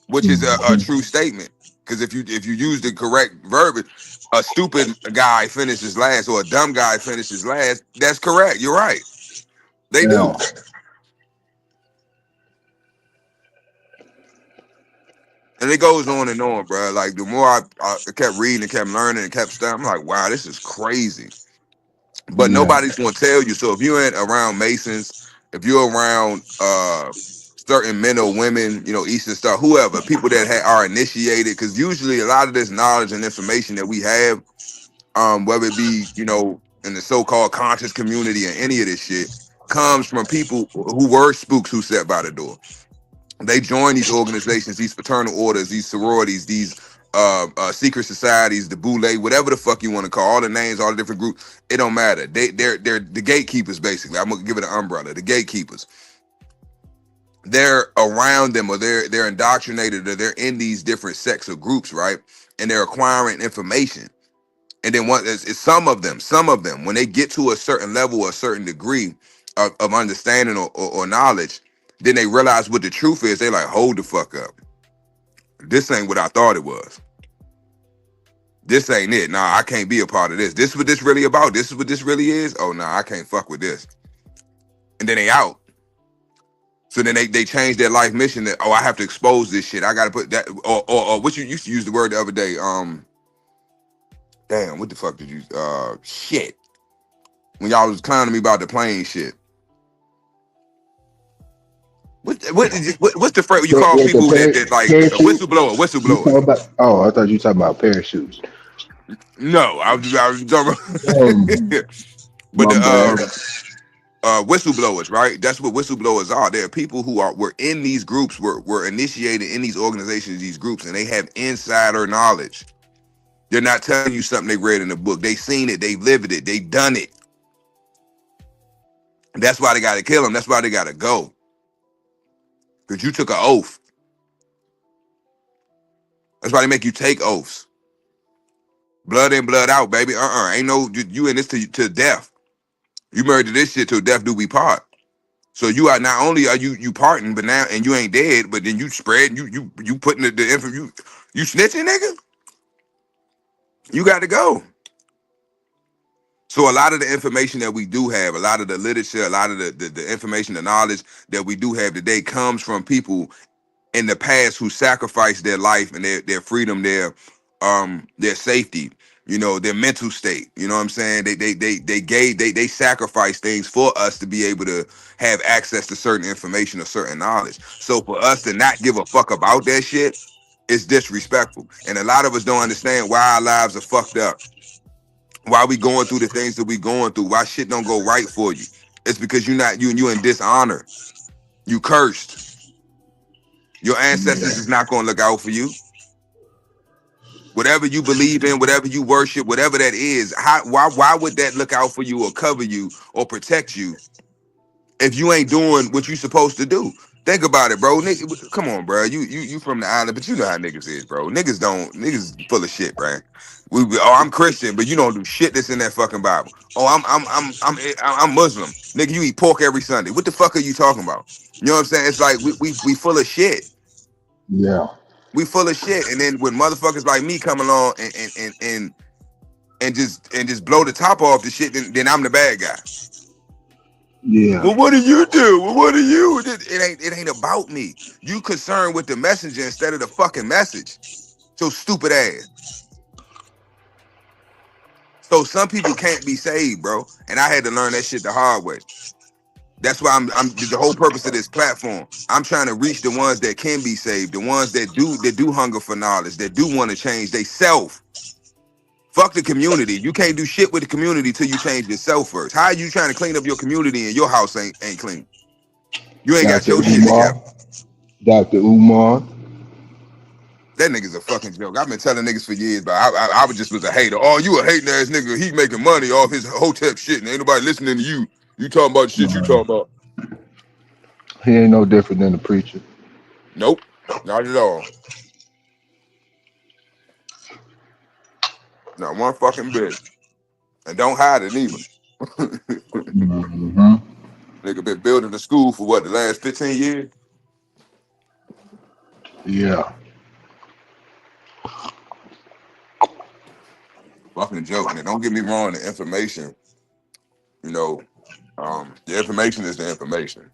Which is a Mhm. true statement. Because if you use the correct verb, a stupid guy finishes last or a dumb guy finishes last. That's correct. You're right. They do. Yeah. And it goes on, bro. Like the more I kept reading and kept learning and kept studying, I'm like, wow, this is crazy. But Yeah. nobody's gonna tell you. So if you ain't around Masons, if you're around certain men or women, Eastern Star, whoever, people that are initiated, because usually a lot of this knowledge and information that we have, whether it be, in the so-called conscious community or any of this shit, comes from people who were spooks who sat by the door. They join these organizations, these fraternal orders, these sororities, these secret societies, the boule, whatever the fuck you want to call, all the names, all the different groups. It don't matter. They're the gatekeepers basically. I'm gonna give it an umbrella. The gatekeepers. They're around them, or they're indoctrinated, or they're in these different sects or groups, right? And they're acquiring information. And then it's some of them, when they get to a certain level, a certain degree of understanding or knowledge, then they realize what the truth is. They like, hold the fuck up. This ain't what I thought it was. This ain't it. Nah, I can't be a part of this. This is what this really about. This is what this really is. Oh, nah, I can't fuck with this. And then they out. So then they change their life mission that, oh, I have to expose this shit. I gotta put that, or what you used to use the word the other day. Damn, what the fuck did you shit. When y'all was clowning me about the plane shit. What's the phrase you call With people the that like a parachute. You whistleblower? talking about? Oh, I thought you talking about parachutes. No, I was talking Um, about, but my the bad. whistleblowers, right? That's what whistleblowers are. They're people were in these groups, were initiated in these organizations, these groups, and they have insider knowledge. They're not telling you something they read in a book. They seen it, they lived it, they done it. That's why they got to kill them. That's why they got to go. Because you took an oath. That's why they make you take oaths. Blood in, blood out, baby. Ain't no you in this to death. You married to this shit till death do we part. So you are not only are you parting, but now and you ain't dead, but then you spread you putting the info you snitching, nigga. You got to go. So a lot of the information that we do have, a lot of the literature, a lot of the information, the knowledge that we do have today comes from people in the past who sacrificed their life and their freedom, their safety, their mental state. You know what I'm saying? They sacrificed things for us to be able to have access to certain information or certain knowledge. So for us to not give a fuck about that shit It's disrespectful. And a lot of us don't understand why our lives are fucked up. Why we going through the things that we going through. Why shit don't go right for you. It's because you in dishonor. You cursed. Your ancestors is not going to look out for you. Whatever you believe in, whatever you worship, whatever that is, why would that look out for you or cover you or protect you if you ain't doing what you supposed to do? Think about it, bro. Come on, bro. You from the island, but you know how niggas is, bro. Niggas full of shit, right? I'm Christian, but you don't do shit that's in that fucking Bible. Oh, I'm Muslim, nigga. You eat pork every Sunday. What the fuck are you talking about? You know what I'm saying? It's like we full of shit. Yeah. We full of shit, and then when motherfuckers like me come along and just blow the top off the shit, then I'm the bad guy. Yeah. Well, what do you do? Well, what do you? It ain't about me. You concerned with the messenger instead of the fucking message. So stupid ass. So some people can't be saved, bro, and I had to learn that shit the hard way. That's why I'm the whole purpose of this platform. I'm trying to reach the ones that can be saved, the ones that do hunger for knowledge, that do want to change they self. Fuck the community. You can't do shit with the community till you change yourself first. How are you trying to clean up your community and your house ain't clean? You ain't got Dr. your shit Umar. together. Dr. Umar. That nigga's a fucking joke. I've been telling niggas for years, but I was a hater. Oh, you a hating ass nigga. He making money off his Hotep shit and ain't nobody listening to you. You talking about the shit you talking about. He ain't no different than the preacher. Nope, not at all. Not one fucking bit. And don't hide it either. Mm-hmm. Nigga been building the school for what, the last 15 years? Yeah. Fucking joke. And don't get me wrong, the information, you know, the information is the information.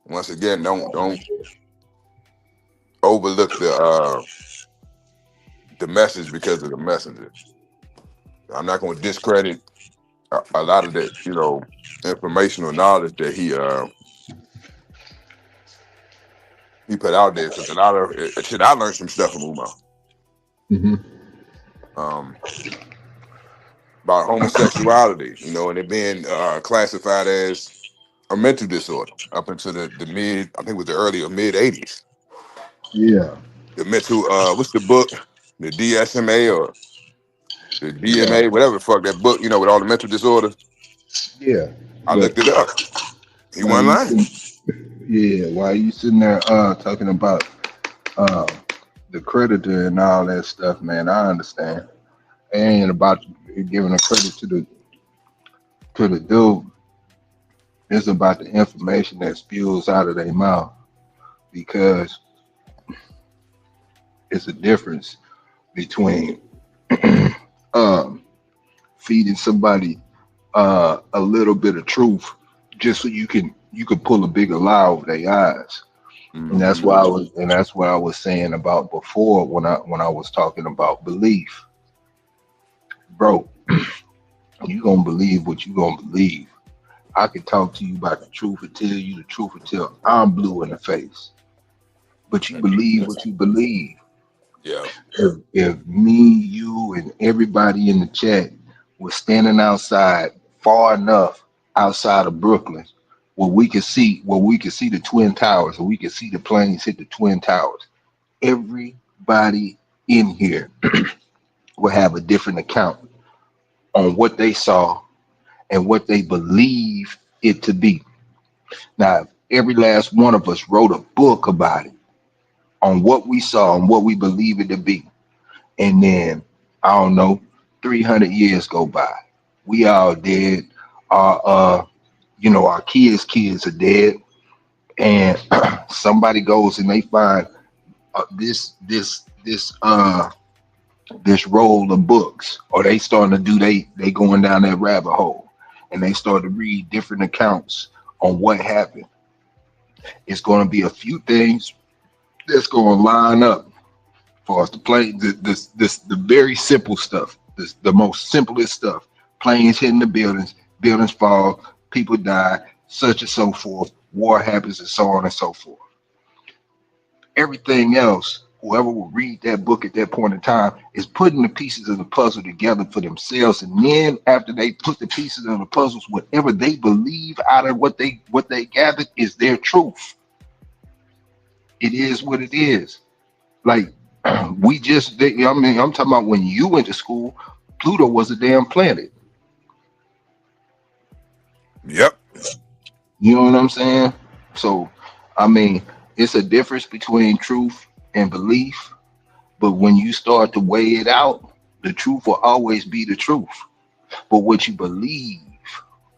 Once again, don't overlook the message because of the messenger. I'm not going to discredit a lot of that, you know, informational knowledge that he put out there, because a lot of shit I learned some stuff from Umar. Mm-hmm. About homosexuality, you know, and it being classified as a mental disorder up into the mid, I think it was the early or mid 80s. Yeah. The mental, what's the book? The DSMA or the Yeah. DMA, whatever the fuck that book, you know, with all the mental disorders. Yeah. I But looked it up. He why wasn't you lying. why you sitting there talking about uh the creditor and all that stuff, man? I understand. It ain't about giving a credit to the dude. It's about the information that spews out of their mouth, because it's a difference between um, feeding somebody a little bit of truth just so you can pull a bigger lie over their eyes. And Mm-hmm. that's what I was saying about before when I was talking about belief. Bro, you gonna believe what you gonna believe. I can talk to you about the truth and tell you the truth until I'm blue in the face. But you believe what you believe. Yeah. If me, you, and everybody in the chat was standing outside far enough outside of Brooklyn where we could see the Twin Towers, or we could see the planes hit the Twin Towers, everybody in here will have a different account on what they saw and what they believe it to be. Now, if every last one of us wrote a book about it, on what we saw and what we believe it to be, and then I don't know, 300 years go by, we all dead. Our kids are dead, and somebody goes and they find this roll of books, or they starting to do they going down that rabbit hole, and they start to read different accounts on what happened. It's going to be a few things that's going to line up for us to play the very simple stuff, the most simplest stuff. Planes hitting the buildings fall, people die, such and so forth, war happens, and so on and so forth. Everything else whoever will read that book at that point in time is putting the pieces of the puzzle together for themselves. And then after they put the pieces of the puzzles, whatever they believe out of what they gathered is their truth. It is what it is. Like I'm talking about when you went to school, Pluto was a damn planet. Yep. You know what I'm saying? So, I mean, it's a difference between truth and belief. But when you start to weigh it out, the truth will always be the truth. But what you believe,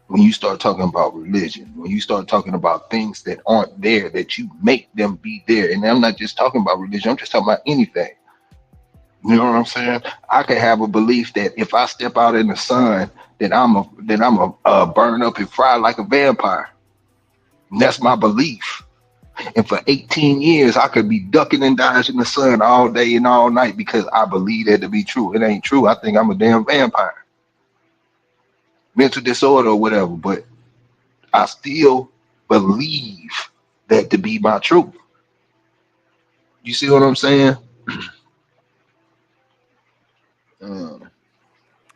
when you start talking about religion, when you start talking about things that aren't there, that you make them be there. And I'm not just talking about religion, I'm just talking about anything. You know what I'm saying? I could have a belief that if I step out in the sun, that I'm a burn up and fry like a vampire. And that's my belief. And for 18 years, I could be ducking and dodging the sun all day and all night because I believe that to be true. It ain't true. I think I'm a damn vampire, mental disorder or whatever. But I still believe that to be my truth. You see what I'm saying?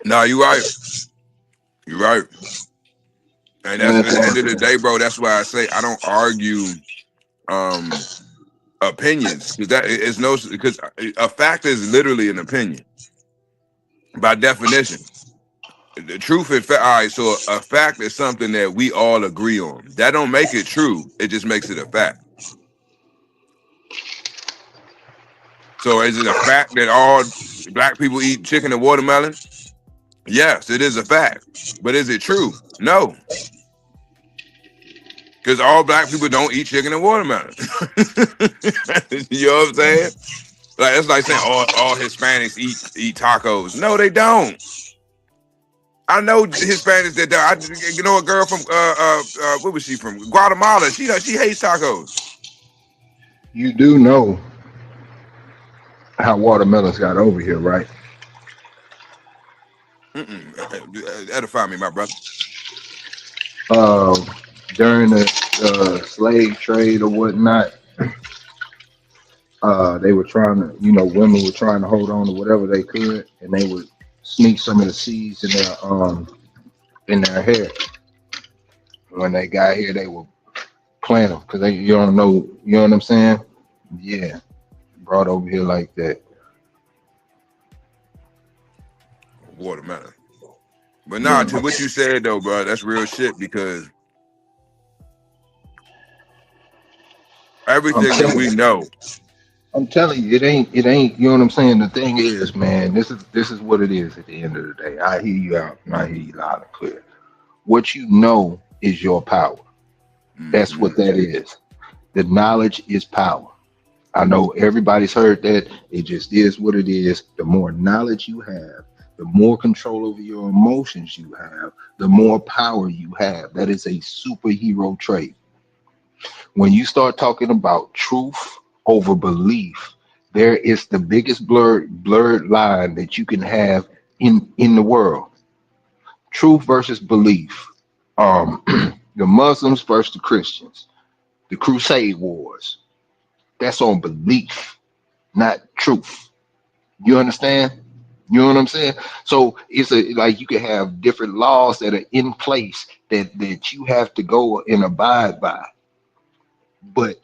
No, you're right. You're right. And that's at the end of the day, bro. That's why I say I don't argue opinions, because that is no, because a fact is literally an opinion by definition. The truth is fact. All right, so a fact is something that we all agree on. That don't make it true. It just makes it a fact. So is it a fact that all black people eat chicken and watermelon? Yes, it is a fact. But is it true? No. Because all black people don't eat chicken and watermelon. You know what I'm saying? Like, it's like saying all Hispanics eat tacos. No, they don't. I know Hispanics that don't. You know a girl from where was she from? Guatemala. She hates tacos. You do know how watermelons got over here, right? Edify me, my brother. During the slave trade or whatnot, they were trying to, women were trying to hold on to whatever they could, and they would sneak some of the seeds in their hair. When they got here, they would plant them because you don't know, you know what I'm saying? Yeah, brought over here like that. Watermelon. But nah, to what you said though, bro, that's real shit, because everything that we know. I'm telling you, it ain't, you know what I'm saying? The thing is, man, this is what it is at the end of the day. I hear you out and I hear you loud and clear. What you know is your power. That's what that is. The knowledge is power. I know everybody's heard that. It just is what it is. The more knowledge you have, the more control over your emotions you have, the more power you have. That is a superhero trait. When you start talking about truth over belief, there is the biggest blurred line that you can have in the world. Truth versus belief. The Muslims versus the Christians. The Crusade Wars. That's on belief, not truth. You understand? You know what I'm saying? So it's like you can have different laws that are in place that you have to go and abide by. But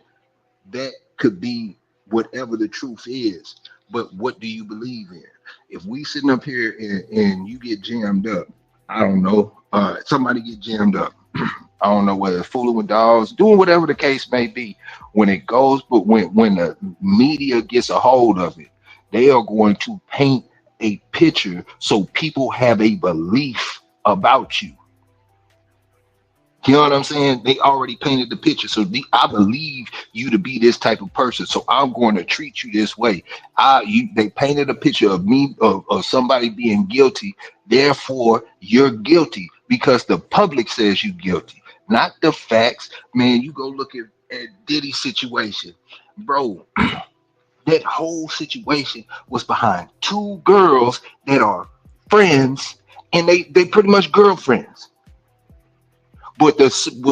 that could be whatever the truth is. But what do you believe in? If we sitting up here and you get jammed up, I don't know, somebody get jammed up. I don't know whether fooling with dogs, doing whatever the case may be. When it goes, but when the media gets a hold of it, they are going to paint a picture so people have a belief about you. You know what I'm saying? They already painted the picture. So I believe you to be this type of person. So I'm going to treat you this way. They painted a picture of me, of somebody being guilty. Therefore, you're guilty because the public says you're guilty, not the facts. Man, you go look at Diddy's situation. Bro, that whole situation was behind two girls that are friends, and they pretty much girlfriends. But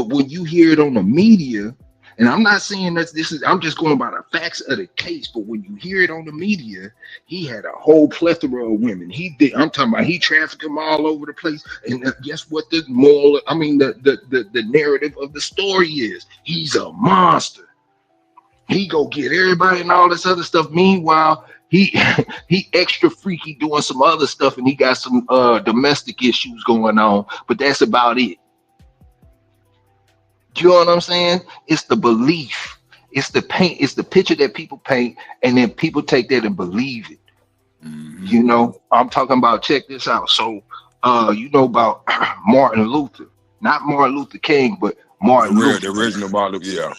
when you hear it on the media, And I'm not saying that this is, I'm just going by the facts of the case. But when you hear it on the media, he had a whole plethora of women. He did, I'm talking about he trafficked them all over the place. And guess what the moral, I mean, the narrative of the story is? He's a monster. He go get everybody and all this other stuff. Meanwhile, he he extra freaky doing some other stuff, and he got some domestic issues going on. But that's about it. Do you know what I'm saying? It's the belief. It's the paint. It's the picture that people paint, and then people take that and believe it. Mm-hmm. You know, I'm talking about. Check this out. So, you know about Martin Luther, not Martin Luther King, but Martin The Luther. original model, yeah.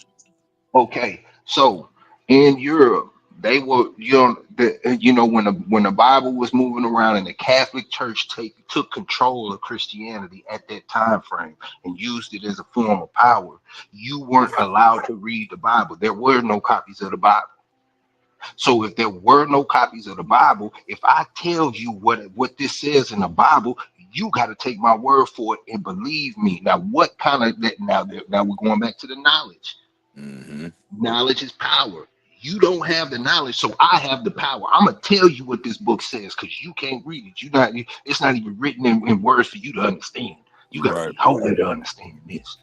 Okay, so in Europe, they were you know when the Bible was moving around and the Catholic Church took control of Christianity at that time frame and used it as a form of power. You weren't allowed to read the Bible. There were no copies of the Bible. So if there were no copies of the Bible, if I tell you what this says in the Bible, you got to take my word for it and believe me. Now, what kind of that? Now we're going back to the knowledge. Mm-hmm. Knowledge is power. You don't have the knowledge, so I have the power. I'm gonna tell you what this book says because you can't read it. It's not even written in words for you to understand. You got to Right. be holy to understand this.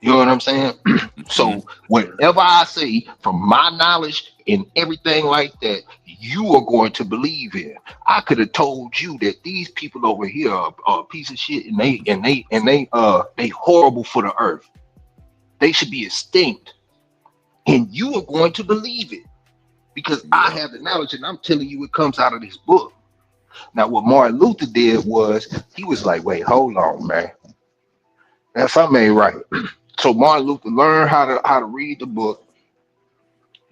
You know what I'm saying? Mm-hmm. So whatever I say from my knowledge and everything like that, you are going to believe in. I could have told you that these people over here are a piece of shit, and they horrible for the earth. They should be extinct, and you are going to believe it because I Yeah. have the knowledge, and I'm telling you it comes out of this book. Now, what Martin Luther did was he was like, "Wait, hold on, man. That's something ain't right." So Martin Luther learned how to read the book,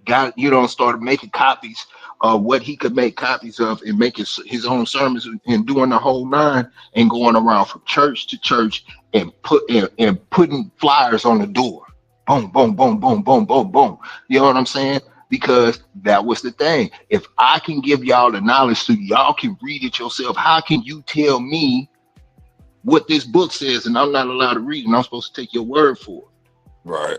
got started making copies of what he could make copies of and making his own sermons and doing the whole nine and going around from church to church and putting flyers on the door. Boom, boom, boom, boom, boom, boom, boom. You know what I'm saying? Because that was the thing. If I can give y'all the knowledge so y'all can read it yourself, how can you tell me what this book says and I'm not allowed to read and I'm supposed to take your word for it? Right.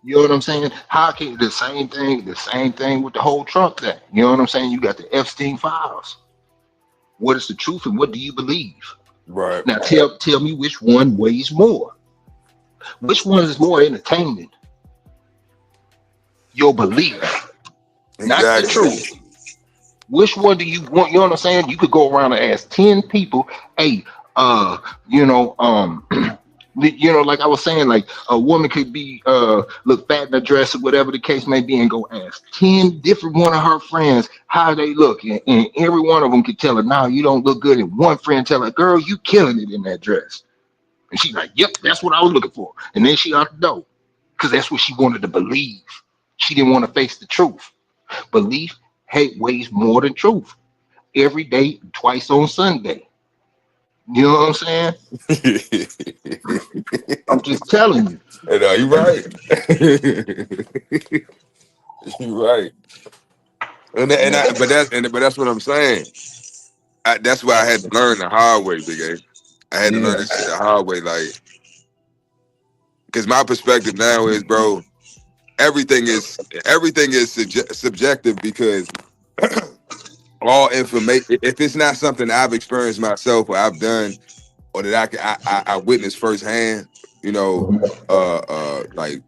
You know what I'm saying? How can the same thing with the whole Trump thing? You know what I'm saying? You got the Epstein files. What is the truth and what do you believe? Right. Now tell me which one weighs more. Which one is more entertainment? Your belief, not the Exactly. truth. Which one do you want? You know what I'm saying? You could go around and ask 10 people, hey, uh, you know, like I was saying, like a woman could be look fat in a dress or whatever the case may be, and go ask 10 different one of her friends how they look, and every one of them could tell her, "No, you don't look good." And one friend tell her, "Girl, you killing it in that dress," and she's like, "Yep, that's what I was looking for." And then she out the door because that's what she wanted to believe. She didn't want to face the truth. Belief, hate weighs more than truth. Every day, twice on Sunday. You know what I'm saying? I'm just telling you. And you're right. You're right. But that's what I'm saying. That's why I had to learn the hard way, Big A. I had to learn Yeah. this shit the hard way, like, because my perspective now is, bro, everything is subjective because all information. If it's not something I've experienced myself or I've done or that I witnessed firsthand, you know, like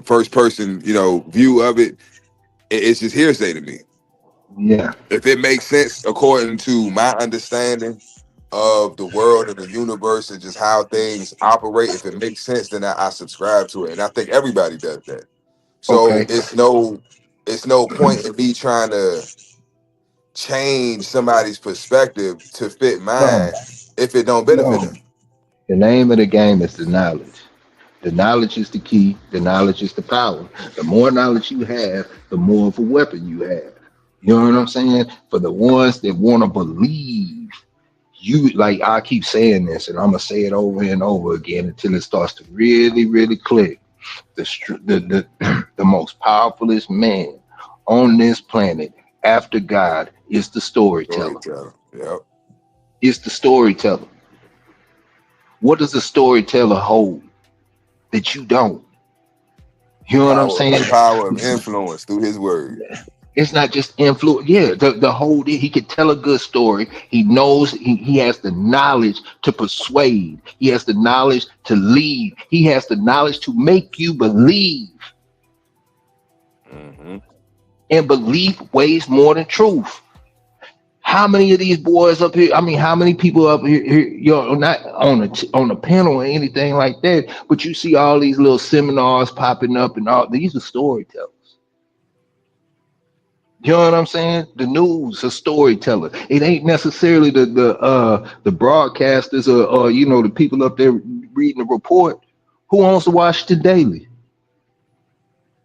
first person, view of it, it's just hearsay to me. Yeah. If it makes sense according to my understanding of the world and the universe and just how things operate, if it makes sense, then I subscribe to it, and I think everybody does that. So Okay. it's no point in me trying to change somebody's perspective to fit No. mine if it don't benefit No. them. The name of the game is the knowledge. The knowledge is the key. The knowledge is the power. The more knowledge you have, the more of a weapon you have. You know what I'm saying? For the ones that want to believe, you like I keep saying this, and I'm gonna say it over and over again until it starts to really, really click. The most powerfulest man on this planet after God is the storyteller. Storyteller. Yep. Is the storyteller. What does a storyteller hold that you don't? You know what I'm Power, saying? power of influence through his word. It's not just influence. Yeah, the whole he could tell a good story. He knows he has the knowledge to persuade. He has the knowledge to lead. He has the knowledge to make you believe. Mm-hmm. And belief weighs more than truth. How many of these boys up here? I mean, how many people up here, you're not on a panel or anything like that, but you see all these little seminars popping up and all these are storytellers. You know what I'm saying? The news, a storyteller. It ain't necessarily the broadcasters or the people up there reading the report. Who owns the Washington Daily?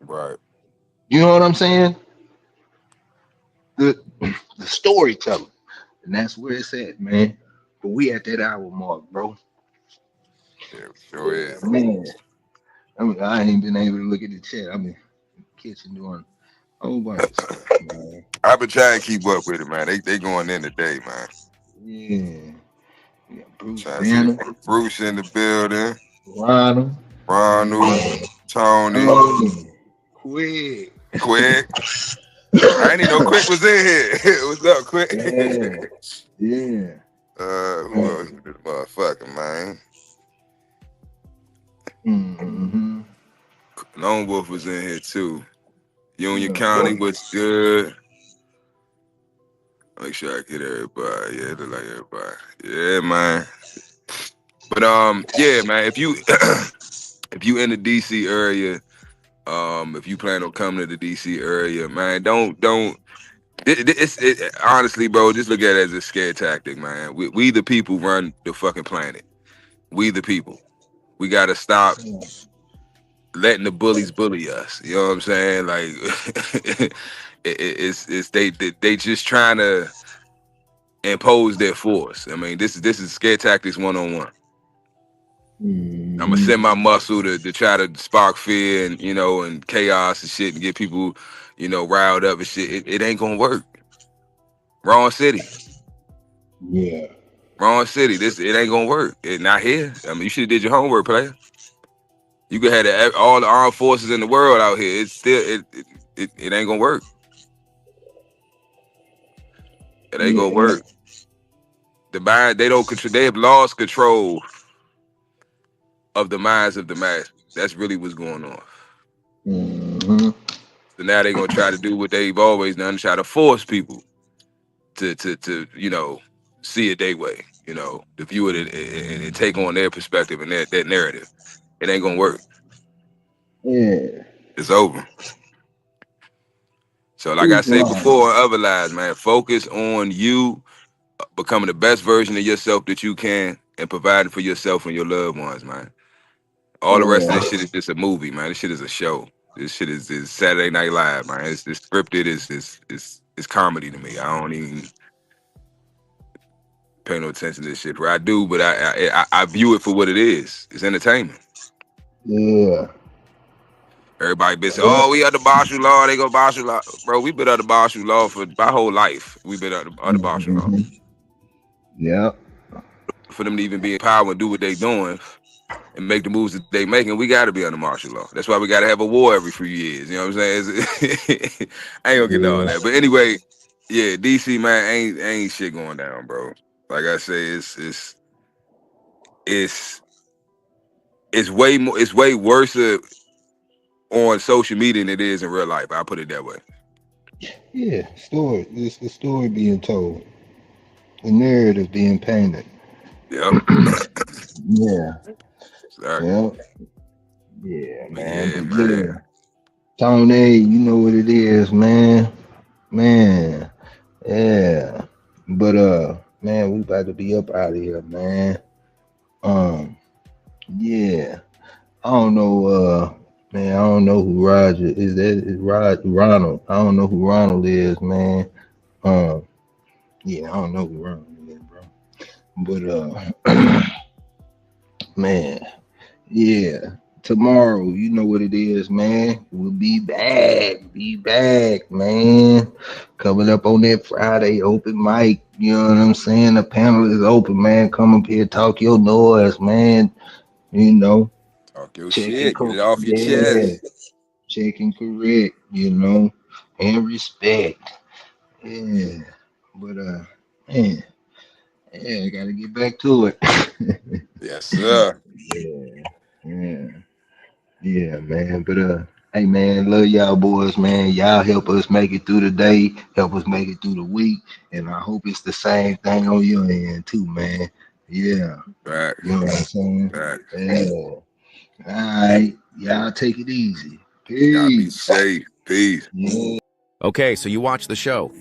Right. You know what I'm saying? The the storyteller, and that's where it's at, man. But we at that hour mark, bro. Yeah, sure is. Man, I ain't been able to look at the chat. I'm in the kitchen doing a whole bunch of stuff, man. I've been trying to keep up with it, man. They going in today, man. Yeah, yeah. Bruce Trying to see Banner, Bruce in the building, Ronald, Ronald, Tony, Quick. Quick. I didn't even know Quick was in here. What's up, Quick? Yeah, yeah. Who else is this motherfucker, man? Mm-hmm. Lone Wolf was in here too. Union Yeah. County was good. Make sure I get everybody. Yeah, it look like everybody. Yeah, man. But yeah, man. If you if you in the DC area, if you plan on coming to the DC area, man, don't. Honestly, bro, just look at it as a scare tactic, man. We the people run the fucking planet. We the people. We gotta stop letting the bullies bully us. You know what I'm saying? Like it's they just trying to impose their force. I mean, this is scare tactics 101. Mm-hmm. I'm gonna send my muscle to try to spark fear and and chaos and shit and get people riled up and shit. It ain't gonna work. Wrong city. Yeah. Wrong city. It ain't gonna work. It not here. I mean, you should have did your homework, player. You could have all the armed forces in the world out here. It's still it ain't gonna work. It ain't gonna work. The mind they don't control. They have lost control of the minds of the mass. That's really what's going on. Mm-hmm. So now they're gonna try to do what they've always done, try to force people to see it their way, to view it and take on their perspective and that narrative. It ain't gonna work. Yeah. It's over. So like I said before, other lies, man, focus on you becoming the best version of yourself that you can and providing for yourself and your loved ones, man. All the rest of this shit is just a movie, man. This shit is a show. This shit is Saturday Night Live, man. It's scripted. It's comedy to me. I don't even pay no attention to this shit. Where I do, but I view it for what it is. It's entertainment. Yeah. Everybody been saying, "Oh, we under martial law. They go martial law, bro. We been under martial law for my whole life. We been under martial law. Yeah. For them to even be in power and do what they doing and make the moves that they making, we got to be under martial law. That's why we got to have a war every few years. You know what I'm saying? I ain't gonna get into all that. But anyway, yeah, DC, man, ain't shit going down, bro. Like I say, it's way worse on social media than it is in real life. I'll put it that way. Yeah. Story. It's the story being told. The narrative being painted. Yep. Yeah. Sorry. Yep. Yeah, man. Yeah, But man. yeah. Tony, you know what it is, man. Man. Yeah. But man, we about to be up out of here, man. Yeah. I don't know, man, I don't know who Roger is. Ronald. I don't know who Ronald is, man. Yeah, I don't know who Ronald is, bro. But man, yeah. Tomorrow, you know what it is, man. We'll be back, man. Coming up on that Friday open mic. You know what I'm saying? The panel is open, man. Come up here, talk your noise, man. You know. Talk your shit. Get it off your Yeah. chest. checking correct, you know, and respect. Yeah. But man, yeah, I gotta get back to it. Yes, sir. Yeah, yeah, yeah, man. But hey man, love y'all boys, man. Y'all help us make it through the day, help us make it through the week, and I hope it's the same thing on your end too, man. Yeah, Right. you know what I'm saying? Right. Yeah. All right, y'all take it easy. Y'all be Peace. safe. Peace. Yeah. Okay, so you watch the show.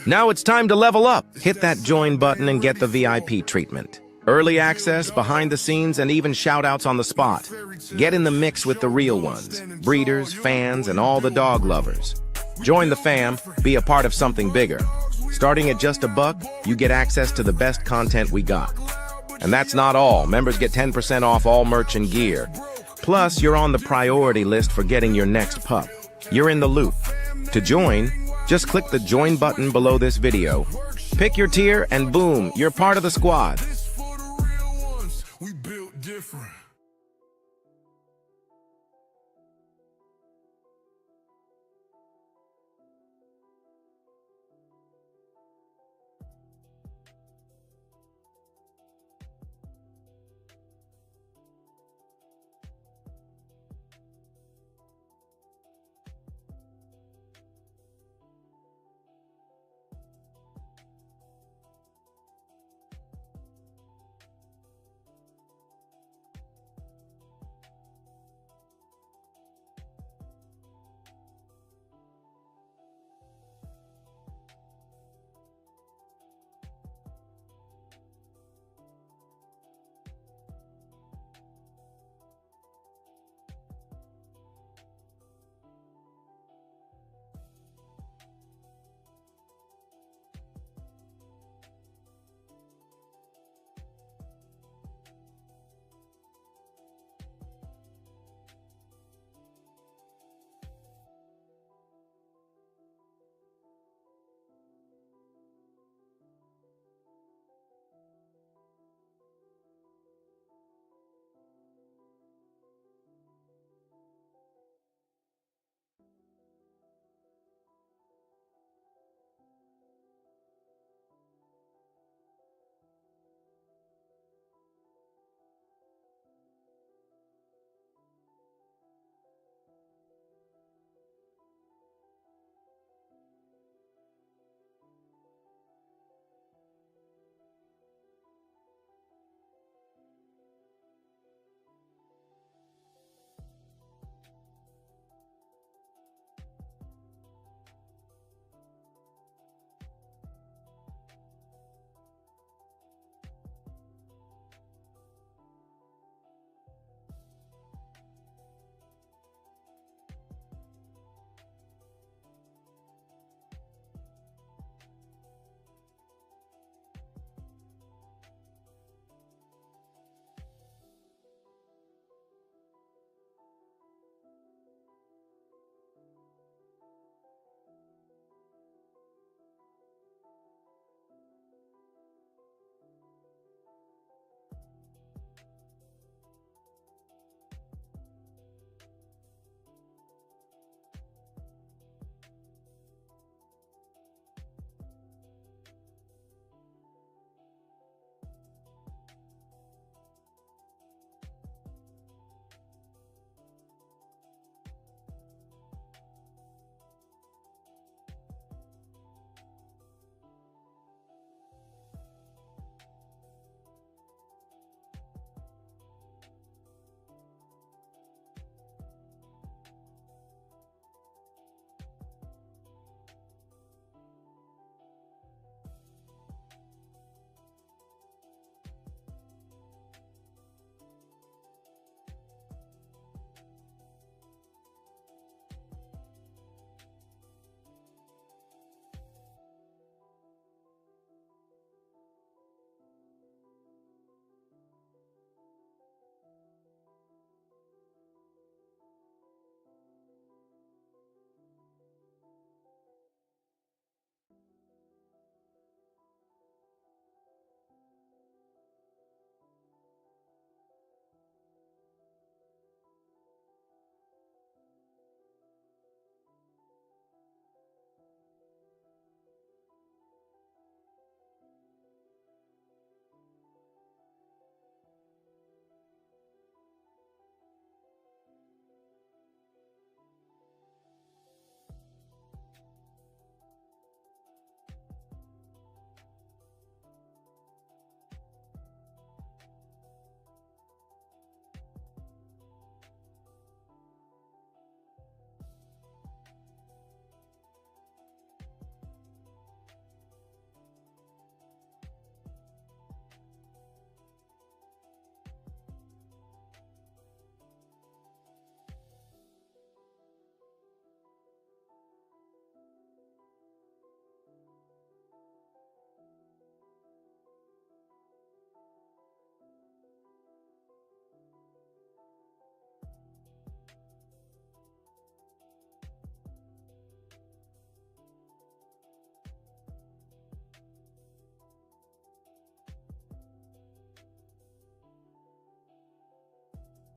Now it's time to level up. Hit that join button and get the VIP treatment. Early access, behind the scenes, and even shout-outs on the spot. Get in the mix with the real ones, breeders, fans, and all the dog lovers. Join the fam, be a part of something bigger. Starting at just $1, you get access to the best content we got. And that's not all. Members get 10% off all merch and gear. Plus, you're on the priority list for getting your next pup. You're in the loop. To join, just click the join button below this video. Pick your tier and boom, you're part of the squad.